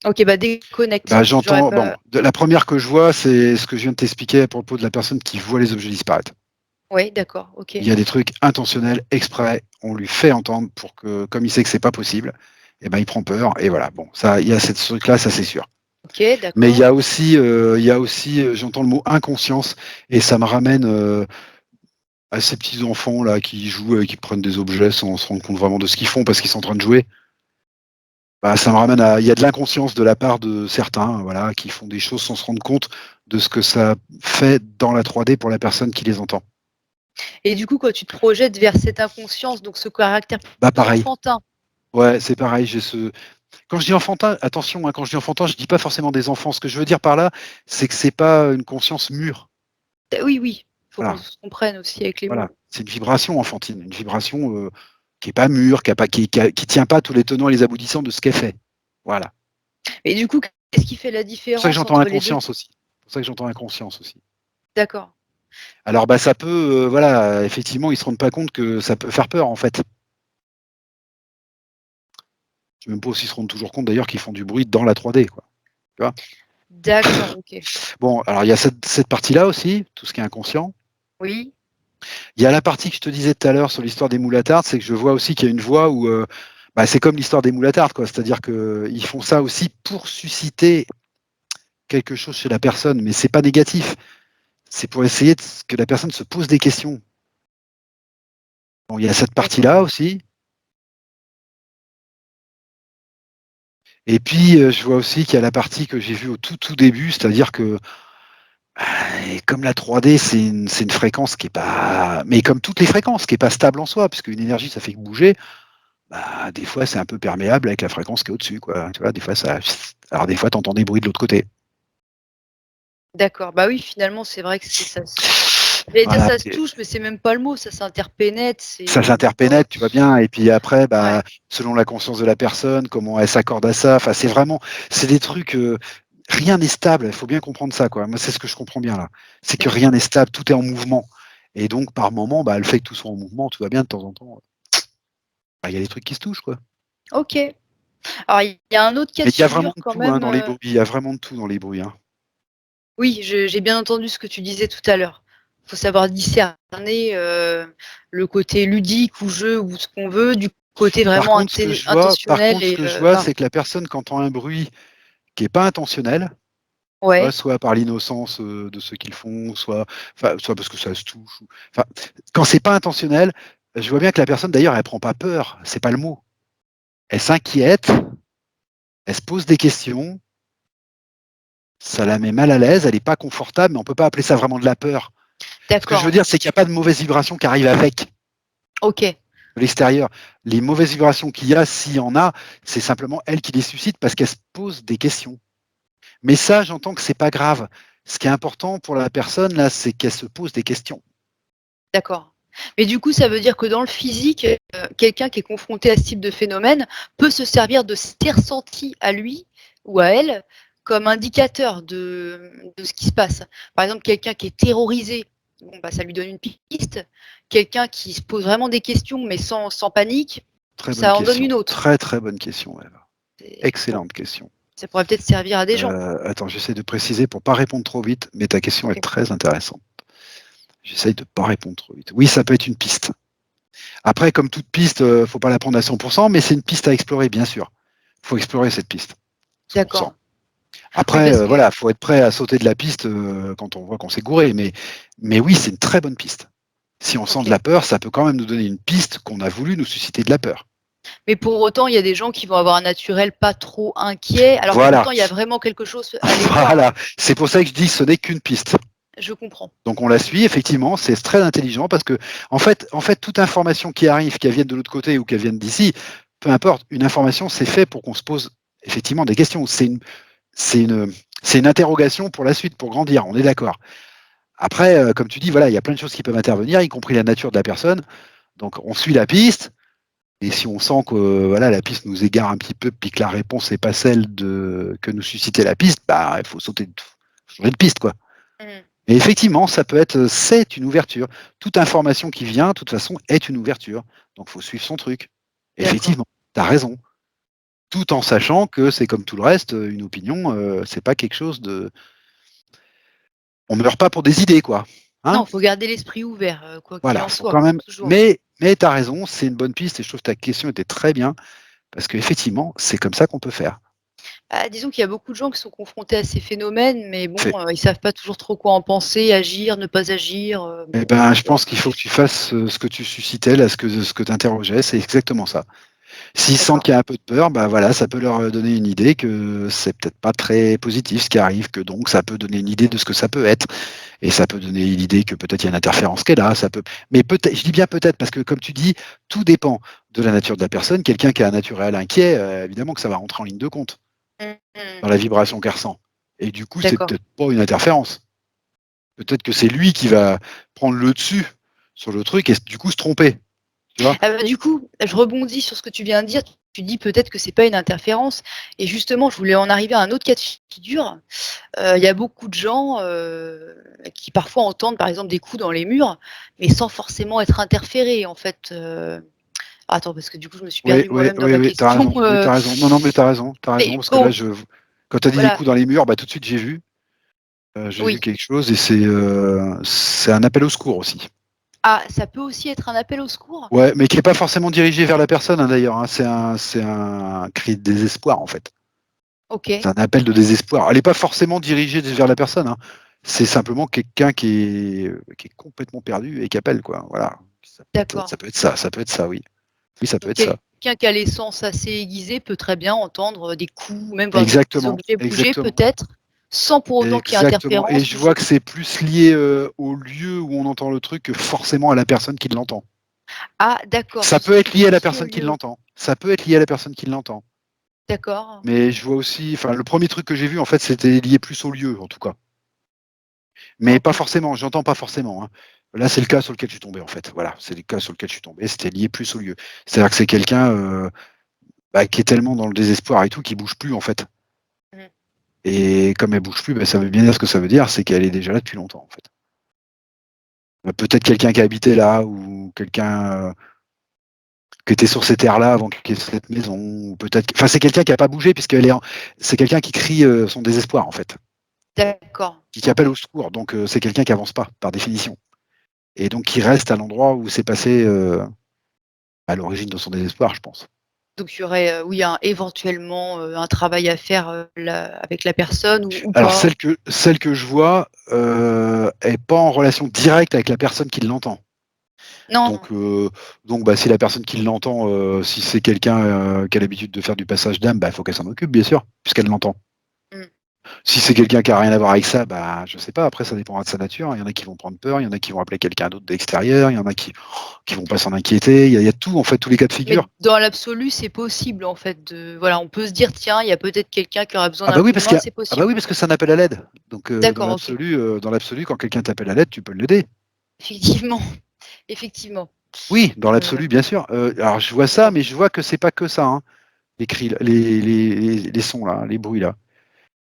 Ok, bah déconnecte. Bah, J'aurais j'entends, bon, pas. la première que je vois, c'est ce que je viens de t'expliquer à propos de la personne qui voit les objets disparaître. Ouais, d'accord. Ok. Il y a des trucs intentionnels, exprès, on lui fait entendre pour que, comme il sait que c'est pas possible, et ben il prend peur et voilà. Bon, ça, il y a ce truc-là, ça c'est sûr. Ok, Mais d'accord. il y a aussi, j'entends le mot inconscience et ça me ramène à ces petits enfants là qui jouent, qui prennent des objets sans se rendre compte vraiment de ce qu'ils font parce qu'ils sont en train de jouer. Bah, ça me ramène à, il y a de l'inconscience de la part de certains, voilà, qui font des choses sans se rendre compte de ce que ça fait dans la 3D pour la personne qui les entend. Et du coup, quand tu te projettes vers cette inconscience, donc ce caractère Bah plus pareil. enfantin. Ouais, c'est pareil. J'ai ce. Quand je dis enfantin, attention, hein, quand je dis enfantin, je dis pas forcément des enfants. Ce que je veux dire par là, c'est que c'est pas une conscience mûre. Oui, oui, il faut qu'on Voilà, se comprenne aussi avec les voilà. mots. C'est une vibration enfantine, une vibration qui est pas mûre, qui tient pas tous les tenants et les aboutissants de ce qu'elle fait. Voilà. Et du coup, qu'est-ce qui fait la C'est pour ça que différence j'entends entre les deux? inconscience aussi. C'est pour ça que j'entends inconscience aussi. D'accord. Alors bah ça peut, voilà, effectivement, ils se rendent pas compte que ça peut faire peur en fait. Je sais même pas s'ils se rendent toujours compte d'ailleurs qu'ils font du bruit dans la 3D, quoi. Tu vois? D'accord, ok. Bon, alors il y a cette partie-là aussi, tout ce qui est inconscient. Oui, Il y a la partie que je te disais tout à l'heure sur l'histoire des moules à tarte, c'est que je vois aussi qu'il y a une voix où, bah, c'est comme l'histoire des moules à tarte, quoi. C'est-à-dire qu'ils font ça aussi pour susciter quelque chose chez la personne, mais c'est pas négatif. C'est pour essayer que la personne se pose des questions. Bon, il y a cette d'accord. partie-là aussi. Et puis, je vois aussi qu'il y a la partie que j'ai vue au tout début, c'est-à-dire que, et comme la 3D, c'est une fréquence qui est pas, mais comme toutes les fréquences, qui est pas stable en soi, puisque une énergie, ça fait que bouger. Bah, des fois, c'est un peu perméable avec la fréquence qui est au-dessus, quoi. Tu vois, des fois, ça, alors des fois, tu entends des bruits de l'autre côté. D'accord. Bah oui, finalement, c'est vrai que c'est ça. J'allais dire Voilà, ça se touche, mais c'est même pas le mot, ça s'interpénètre, ça c'est s'interpénètre, tu vois bien. Et puis après, ouais, bah, selon la conscience de la personne, comment elle s'accorde à ça. Enfin, c'est vraiment, c'est des trucs. Rien n'est stable. Il faut bien comprendre ça, quoi. Moi, c'est ce que je comprends bien là. C'est que rien d'accord. n'est stable, tout est en mouvement. Et donc, par moment, bah, le fait que tout soit en mouvement, tout va bien de temps en temps. Bah, il y a des trucs qui se touchent, quoi. Ok. Alors, il y a un autre cas Mais de il y a vraiment figure de quand tout hein, même. dans les bruits. Il y a vraiment de tout dans les bruits. Hein. Oui, j'ai bien entendu ce que tu disais tout à l'heure. Il faut savoir discerner le côté ludique ou jeu ou ce qu'on veut du côté vraiment Par intentionnel contre, ce et que je vois, pardon. c'est que la personne, quand entend un bruit qui est pas intentionnel, tu vois, Ouais, soit par l'innocence de ceux qui le font, soit parce que ça se touche. Enfin, quand c'est pas intentionnel, je vois bien que la personne, d'ailleurs, elle prend pas peur. C'est pas le mot. Elle s'inquiète, elle se pose des questions, ça la met mal à l'aise, elle est pas confortable, mais on peut pas appeler ça vraiment de la peur. Ce que je veux d'accord. dire, c'est qu'il n'y a pas de mauvaise vibration qui arrive avec Ok, de l'extérieur. Les mauvaises vibrations qu'il y a, s'il y en a, c'est simplement elle qui les suscite parce qu'elle se pose des questions. Mais ça, j'entends que c'est pas grave. Ce qui est important pour la personne, là, c'est qu'elle se pose des questions. d'accord. Mais du coup, ça veut dire que dans le physique, quelqu'un qui est confronté à ce type de phénomène peut se servir de ses ressentis à lui ou à elle comme indicateur de ce qui se passe. Par exemple, quelqu'un qui est terrorisé, bon, bah, ça lui donne une piste. Quelqu'un qui se pose vraiment des questions, mais sans panique, Très bonne ça en donne question. une autre. Très, très bonne question, Eva. Bon, Excellente question. ça pourrait peut-être servir à des gens. Attends, j'essaie de préciser pour pas répondre trop vite, mais ta question est Ok. très intéressante. J'essaye de pas répondre trop vite. Oui, ça peut être une piste. Après, comme toute piste, faut pas la prendre à 100%, mais c'est une piste à explorer, bien sûr. Il faut explorer cette piste, 100%. D'accord. Oui, Après, parce que voilà, faut être prêt à sauter de la piste quand on voit qu'on s'est gouré. Mais oui, c'est une très bonne piste. Si on sent de ok. la peur, ça peut quand même nous donner une piste qu'on a voulu nous susciter de la peur. Mais pour autant, il y a des gens qui vont avoir un naturel pas trop inquiet, alors que Voilà, pourtant il y a vraiment quelque chose à aller voir. voilà. C'est pour ça que je dis que ce n'est qu'une piste. Je comprends. Donc on la suit, effectivement, c'est très intelligent parce que, en fait, toute information qui arrive, qu'elle vienne de l'autre côté ou qu'elle vienne d'ici, peu importe, une information, c'est fait pour qu'on se pose effectivement des questions. C'est une, c'est une interrogation pour la suite, pour grandir, on est d'accord. Après, comme tu dis, voilà, il y a plein de choses qui peuvent intervenir, y compris la nature de la personne. Donc on suit la piste, et si on sent que voilà, la piste nous égare un petit peu, puis que la réponse n'est pas celle que nous suscitait la piste, bah il faut changer de piste, quoi. Mmh. Et effectivement, c'est une ouverture. Toute information qui vient, de toute façon, est une ouverture. Donc, il faut suivre son truc. D'accord. Effectivement, tu as raison. Tout en sachant que c'est comme tout le reste, une opinion, c'est pas quelque chose de. On meurt pas pour des idées, quoi. Hein. Non, faut garder l'esprit ouvert, quoi qu'il Voilà, en faut soit, quand même. toujours. Mais tu as raison, c'est une bonne piste et je trouve que ta question était très bien parce qu'effectivement, c'est comme ça qu'on peut faire. Bah, disons qu'il y a beaucoup de gens qui sont confrontés à ces phénomènes, mais bon, C'est- ils savent pas toujours trop quoi en penser, agir, ne pas agir, Eh bon, ben, je voilà. pense qu'il faut que tu fasses ce que tu suscitais, là, ce que tu interrogeais, c'est exactement ça. S'ils sentent D'accord. qu'il y a un peu de peur, bah voilà, ça peut leur donner une idée que c'est peut-être pas très positif ce qui arrive, que donc ça peut donner une idée de ce que ça peut être, et ça peut donner l'idée que peut-être il y a une interférence qui est là, ça peut. Mais peut-être, je dis bien peut-être parce que comme tu dis, tout dépend de la nature de la personne. Quelqu'un qui a un naturel inquiet, évidemment que ça va rentrer en ligne de compte Mmh mh. dans la vibration qu'elle ressent. Et du coup, c'est D'accord. peut-être pas une interférence. Peut-être que c'est lui qui va prendre le dessus sur le truc et du coup se tromper. Tu vois? Ah bah, du coup, je rebondis sur ce que tu viens de dire. Tu dis peut-être que c'est pas une interférence et justement, je voulais en arriver à un autre cas de figure. Il y a beaucoup de gens, qui parfois entendent par exemple des coups dans les murs, mais sans forcément être interférés en fait, attends parce que du coup je me suis Oui, perdue oui, moi-même dans oui, ma oui, tu as question, raison. Oui, tu as raison. Non, non, mais tu as raison. Tu as raison. mais Parce que là, bon, quand tu as dit des voilà, coups dans les murs, bah, tout de suite, j'ai vu oui. quelque chose et c'est un appel au secours aussi. Ah, ça peut aussi être un appel au secours? Ouais, mais qui n'est pas forcément dirigé vers la personne, hein, d'ailleurs. Hein. C'est un cri de désespoir, en fait. C'est OK, un appel de désespoir. Elle n'est pas forcément dirigée vers la personne. Hein. C'est simplement quelqu'un qui est complètement perdu et qui appelle, quoi. Voilà. d'accord. Ça peut être ça. Ça peut être ça, oui. Oui, ça peut Donc être ça. quelqu'un qui a les sens assez aiguisés peut très bien entendre des coups, même voir des Exactement. objets bouger Exactement. peut-être, sans pour autant qu'il y ait Exactement. Et interférence je ou vois ce que c'est plus lié au lieu où on entend le truc que forcément à la personne qui l'entend. ah d'accord, Ça ce peut serait être lié à la plus au personne qui lieu. l'entend. Ça peut être lié à la personne qui l'entend. D'accord, Mais je vois aussi, enfin, le premier truc que j'ai vu, en fait, c'était lié plus au lieu, en tout cas. Mais pas OK, forcément, j'entends pas forcément. Hein. Là, c'est le cas sur lequel je suis tombé, en fait. Voilà, c'est le cas sur lequel je suis tombé. C'était lié plus au lieu. C'est-à-dire que c'est quelqu'un bah, qui est tellement dans le désespoir et tout, qui bouge plus, en fait. mmh, Et comme elle bouge plus, bah, ça veut bien dire ce que ça veut dire, c'est qu'elle est déjà là depuis longtemps, en fait. Peut-être quelqu'un qui habitait là, ou quelqu'un qui était sur ces terres-là avant qu'il y ait cette maison, ou peut-être. Enfin, c'est quelqu'un qui n'a pas bougé, c'est quelqu'un qui crie son désespoir, en fait, d'accord, qui appelle OK. au secours. Donc, c'est quelqu'un qui avance pas, par définition. Et donc, qui reste à l'endroit où c'est passé à l'origine de son désespoir, je pense. Donc il y aurait, oui, éventuellement, un travail à faire, là avec la personne ou Alors, pas? celle que je vois est pas en relation directe avec la personne qui l'entend. Non, Donc, bah, si la personne qui l'entend, si c'est quelqu'un qui a l'habitude de faire du passage d'âme, bah, il faut qu'elle s'en occupe, bien sûr, puisqu'elle l'entend. mmh, Si c'est quelqu'un qui a rien à voir avec ça, bah, je sais pas, après ça dépendra de sa nature. Il y en a qui vont prendre peur, il y en a qui vont appeler quelqu'un d'autre de l'extérieur, il y en a qui vont pas s'en inquiéter. Il y a tout, en fait, tous les cas de mais figure. dans l'absolu, c'est possible en fait de voilà, on peut se dire: «Tiens, il y a peut-être quelqu'un qui aurait besoin Ah d'un bah oui, coup de parce main», qu'il y a c'est ah bah possible. oui, parce que c'est un appel à l'aide. Donc, D'accord, OK. dans l'absolu, quand quelqu'un t'appelle à l'aide, tu peux l'aider. Effectivement, effectivement. Oui, dans Heu, l'absolu, bien sûr. Alors je vois ça, mais je vois que c'est pas que ça, hein, les cris, là, les sons là, les bruits là.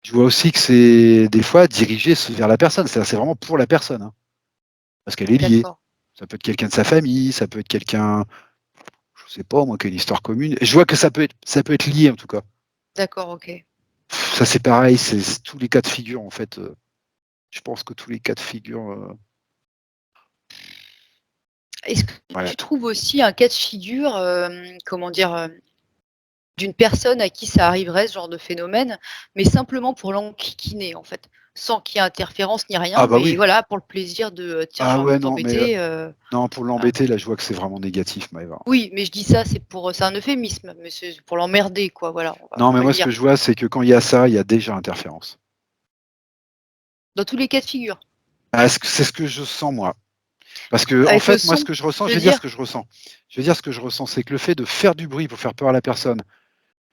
Je vois aussi que c'est des fois dirigé vers la personne, c'est-à-dire c'est vraiment pour la personne, hein, parce qu'elle est liée. d'accord, Ça peut être quelqu'un de sa famille, ça peut être quelqu'un, je sais pas moi, qui a une histoire commune. Et je vois que ça peut être lié en tout cas. d'accord, OK. Ça c'est pareil, c'est tous les cas de figure en fait. Je pense que tous les cas de figure, Est-ce que voilà. tu trouves aussi un cas de figure, comment dire? D'une personne à qui ça arriverait ce genre de phénomène, mais simplement pour l'enquiquiner en fait. Sans qu'il y ait interférence ni rien, Ah bah mais oui. voilà, pour le plaisir de, «Tiens, Ah j'ai envie ouais de non, mais t'embêter», non pour voilà. l'embêter là, je vois que c'est vraiment négatif, Maëva. Oui, mais je dis ça, c'est un euphémisme, mais c'est pour l'emmerder quoi, voilà, Non, on mais va le moi ce dire. que je vois, c'est que quand il y a ça, il y a déjà interférence. Dans tous les cas de figure. C'est ce que je sens, moi. Parce que, en Avec le fait, moi, son, ce que je ressens, tu je veux vais dire ce dire? que je ressens. Je vais dire ce que je ressens, c'est que le fait de faire du bruit pour faire peur à la personne,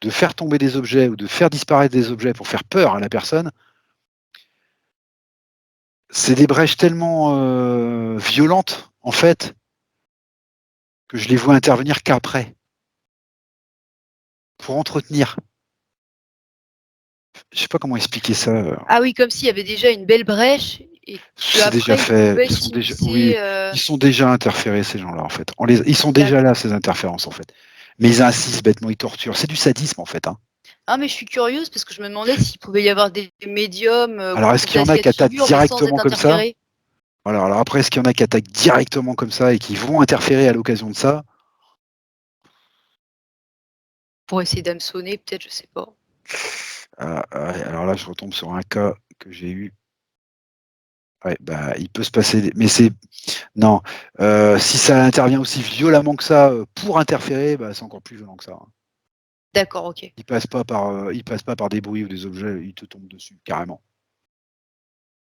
de faire tomber des objets ou de faire disparaître des objets pour faire peur à la personne, c'est des brèches tellement violentes, en fait, que je les vois intervenir qu'après, pour entretenir. Je sais pas comment expliquer ça. Ah oui, comme s'il y avait déjà une belle brèche et C'est déjà qu'après ils fait. pouvaient Ils sont déjà, oui, s'immiscer, ils sont déjà interférés, ces gens-là, en fait. Ils sont déjà là, d'accord. ces interférences, en fait. Mais ils insistent bêtement, ils torturent. C'est du sadisme, en fait, hein. Ah mais je suis curieuse parce que je me demandais s'il pouvait y avoir des médiums, Alors, qui est-ce font de qu'il y la en a qui attaquent sciature mais sans directement être comme ça? interférés? Voilà, alors après, est-ce qu'il y en a qui attaquent directement comme ça et qui vont interférer à l'occasion de ça? Pour essayer d'hameçonner peut-être, je sais pas. Ouais, alors là, je retombe sur un cas que j'ai eu. Ouais, bah, il peut se passer mais c'est non, si ça intervient aussi violemment que ça, pour interférer, bah, c'est encore plus violent que ça, hein. D'accord, OK. Il passe pas par des bruits ou des objets, il te tombe dessus, carrément.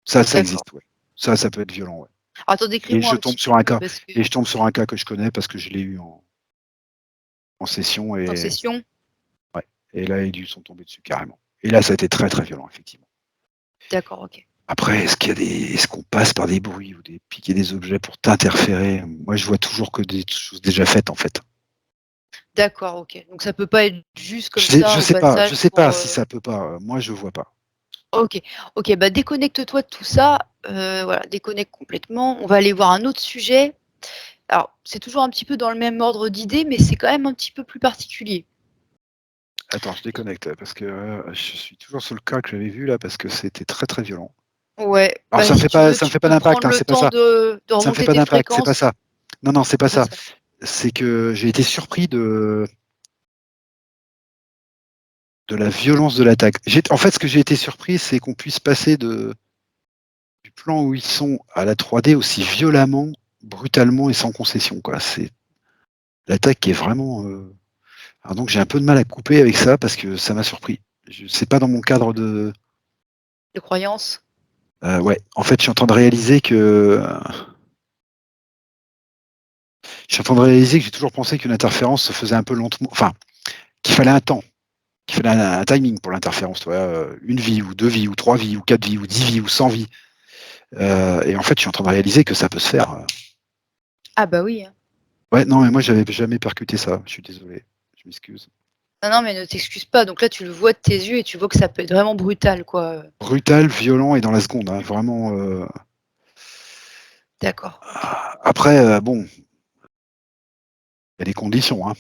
Ça D'accord. existe, ouais. Ça peut être violent, ouais. Attends, Et décris-moi je un tombe petit sur un peu cas parce que et je tombe sur un cas que je connais parce que je l'ai eu en session en et session? ouais, et là, les dû sont tombés dessus carrément. Et là, ça a été très, très violent, effectivement. D'accord, OK. Après, est-ce qu'on passe par des bruits ou des piquer des objets pour t'interférer? Moi, je vois toujours que des choses déjà faites, en fait. D'accord, OK. Donc ça peut pas être juste comme ça au Je passage sais pour, pas si ça peut pas, moi, je vois pas. OK. OK, bah, déconnecte-toi de tout ça, voilà, déconnecte complètement. On va aller voir un autre sujet. Alors, c'est toujours un petit peu dans le même ordre d'idées, mais c'est quand même un petit peu plus particulier. Attends, je déconnecte, parce que, je suis toujours sur le cas que j'avais vu là, parce que c'était très, très violent. Ouais, Alors bah, si tu veux, ça me tu fait pas peux d'impact, prendre hein, le c'est pas temps ça. de Ça me fait remonter pas tes d'impact, c'est pas fréquences. ça. Non, non, c'est pas C'est pas ça. ça. C'est que j'ai été surpris de la violence de l'attaque. En fait, ce que j'ai été surpris, c'est qu'on puisse passer du plan où ils sont à la 3D aussi violemment, brutalement et sans concession, quoi. C'est l'attaque qui est vraiment, alors donc j'ai un peu de mal à couper avec ça parce que ça m'a surpris. C'est pas dans mon cadre de De croyances? ouais, en fait, je suis en train de réaliser que j'ai toujours pensé qu'une interférence se faisait un peu lentement, enfin, qu'il fallait un temps, qu'il fallait un timing pour l'interférence, tu vois? 1 vie ou 2 vies ou 3 vies ou 4 vies ou 10 vies ou 100 vies, et en fait, je suis en train de réaliser que ça peut se faire, Ah bah, oui, hein. ouais, non, mais moi, j'avais jamais percuté ça. Je suis désolé, je m'excuse. Non, non, mais ne t'excuse pas. Donc là, tu le vois de tes yeux et tu vois que ça peut être vraiment brutal, quoi, Brutal, violent et dans la seconde, hein, vraiment, D'accord, OK. après, bon, il y a des conditions, hein.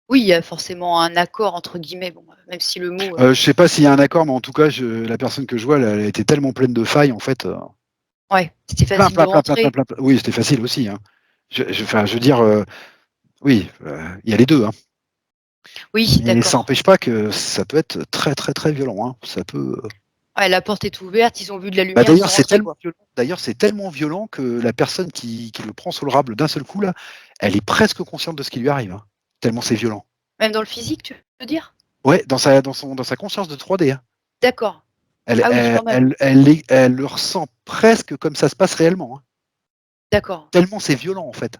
Oui, il y a forcément un «accord» entre guillemets, bon, même si le mot, Je sais pas s'il y a un accord, mais en tout cas, la personne que je vois, elle était tellement pleine de failles, en fait, ouais, c'était plein, facile de plein, plein, plein, plein, rentrer. plein, oui, c'était facile aussi, hein. Enfin, je veux dire, oui, il y a les 2, hein. Oui, Mais ça d'accord. n'empêche pas que ça peut être très, très, très violent, hein. Ça peut, Ouais, la porte est ouverte, ils ont vu de la bah, lumière, ils sont rentrés, quoi. d'ailleurs, c'est tellement violent que la personne qui le prend sur le rable d'un seul coup là, elle est presque consciente de ce qui lui arrive, hein, tellement c'est violent. Même dans le physique, tu veux dire? Ouais, dans sa conscience de 3D, hein. D'accord. Ah oui, quand même. Elle le ressent presque comme ça se passe réellement, hein. D'accord. Tellement c'est violent, en fait.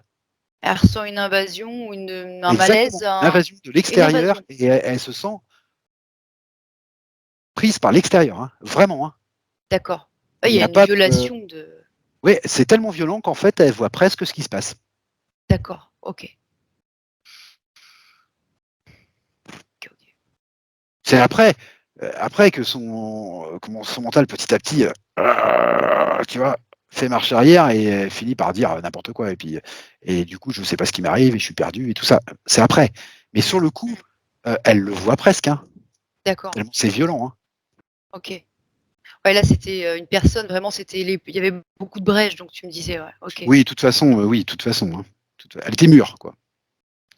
Elle ressent une invasion ou un Exactement. malaise, Invasion de une l'extérieur évasion. et elle se sent prise par l'extérieur, hein, vraiment, hein. D'accord. Ouais, Il il y y a a une pas de violation de ouais, c'est tellement violent qu'en fait, elle voit presque ce qui se passe. d'accord, OK. OK, OK. C'est après que son mental petit à petit, tu vois, fait marche arrière et finit par dire, n'importe quoi et du coup, je sais pas ce qui m'arrive et je suis perdu et tout ça. C'est après. Mais sur le coup, Mmh. elle le voit presque, hein, D'accord, tellement c'est violent, hein. OK. Ouais, là, c'était, une personne vraiment, c'était les il y avait beaucoup de brèches, donc tu me disais, ouais, OK. Oui, de toute façon, hein. Elle était mûre, quoi.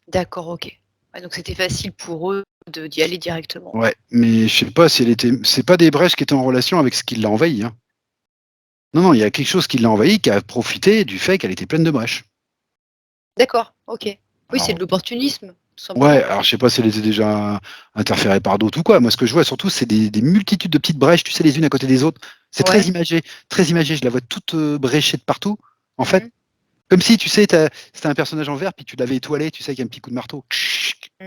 D'accord, OK. Ouais, donc c'était facile pour eux de d'y aller directement. Ouais, mais je sais pas si elle était c'est pas des brèches qui étaient en relation avec ce qui l'a envahie, hein. Non, non, il y a quelque chose qui l'a envahie, qui a profité du fait qu'elle était pleine de brèches. D'accord, OK. Oui, c'est Alors de l'opportunisme. tout simplement. Ouais, alors je sais pas si elle était déjà interférée par d'autres ou quoi. Moi, ce que je vois surtout, c'est des multitudes de petites brèches, tu sais, les unes à côté des autres. C'est Ouais. très imagé. Je la vois toute bréchée de partout. En fait, Mmh. comme si, tu sais, c'était un personnage en verre, puis tu l'avais étoilé, tu sais, avec un petit coup de marteau. Mmh.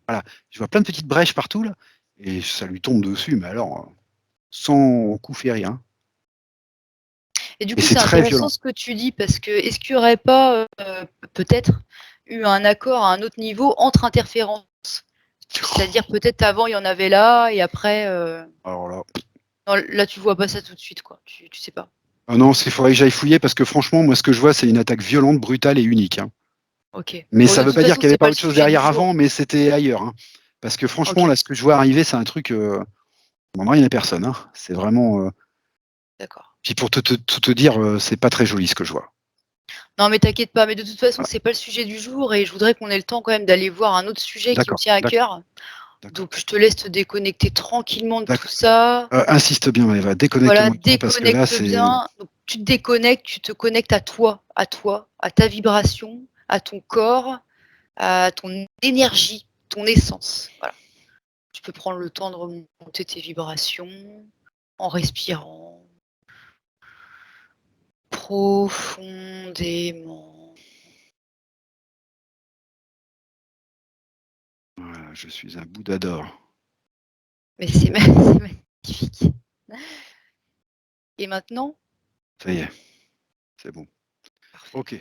Voilà. Je vois plein de petites brèches partout, là. Et ça lui tombe dessus, mais alors, sans coup fait rien. Et du Et coup, c'est c'est très intéressant violent. ce que tu dis parce que est-ce qu'il y aurait pas, peut-être eu un accord à un autre niveau entre interférences? C'est-à-dire peut-être avant il y en avait là et après, Alors là. non, là tu vois pas ça tout de suite quoi, tu sais pas? Ah non, il faudrait que j'aille fouiller parce que franchement, moi, ce que je vois, c'est une attaque violente, brutale et unique, hein. OK. Mais Bon ça de veut toute pas dire façon, qu'il n'y avait c'est pas pas le autre chose sujet du derrière jour. avant, mais c'était ailleurs, hein. Parce que franchement, OK, là, ce que je vois arriver, c'est un truc. Bon, non, il n'y en a personne, hein. C'est vraiment. d'accord. Puis pour tout te dire, c'est pas très joli ce que je vois. Non mais t'inquiète pas, mais de toute façon, Voilà. c'est pas le sujet du jour et je voudrais qu'on ait le temps quand même d'aller voir un autre sujet qui me D'accord, tient à d'accord, cœur. d'accord. Donc je te laisse te déconnecter tranquillement de tout D'accord. ça. Insiste bien, Eva, Voilà, déconnecte-moi bien parce que là, déconnecte c'est. bien. Donc, tu te déconnectes, tu te connectes à toi, à ta vibration, à ton corps, à ton énergie, ton essence. Voilà. Tu peux prendre le temps de remonter tes vibrations en respirant profondément. Voilà, je suis un Bouddha d'or. Mais c'est magnifique. Et maintenant, Ça y est, c'est bon. parfait. Ok.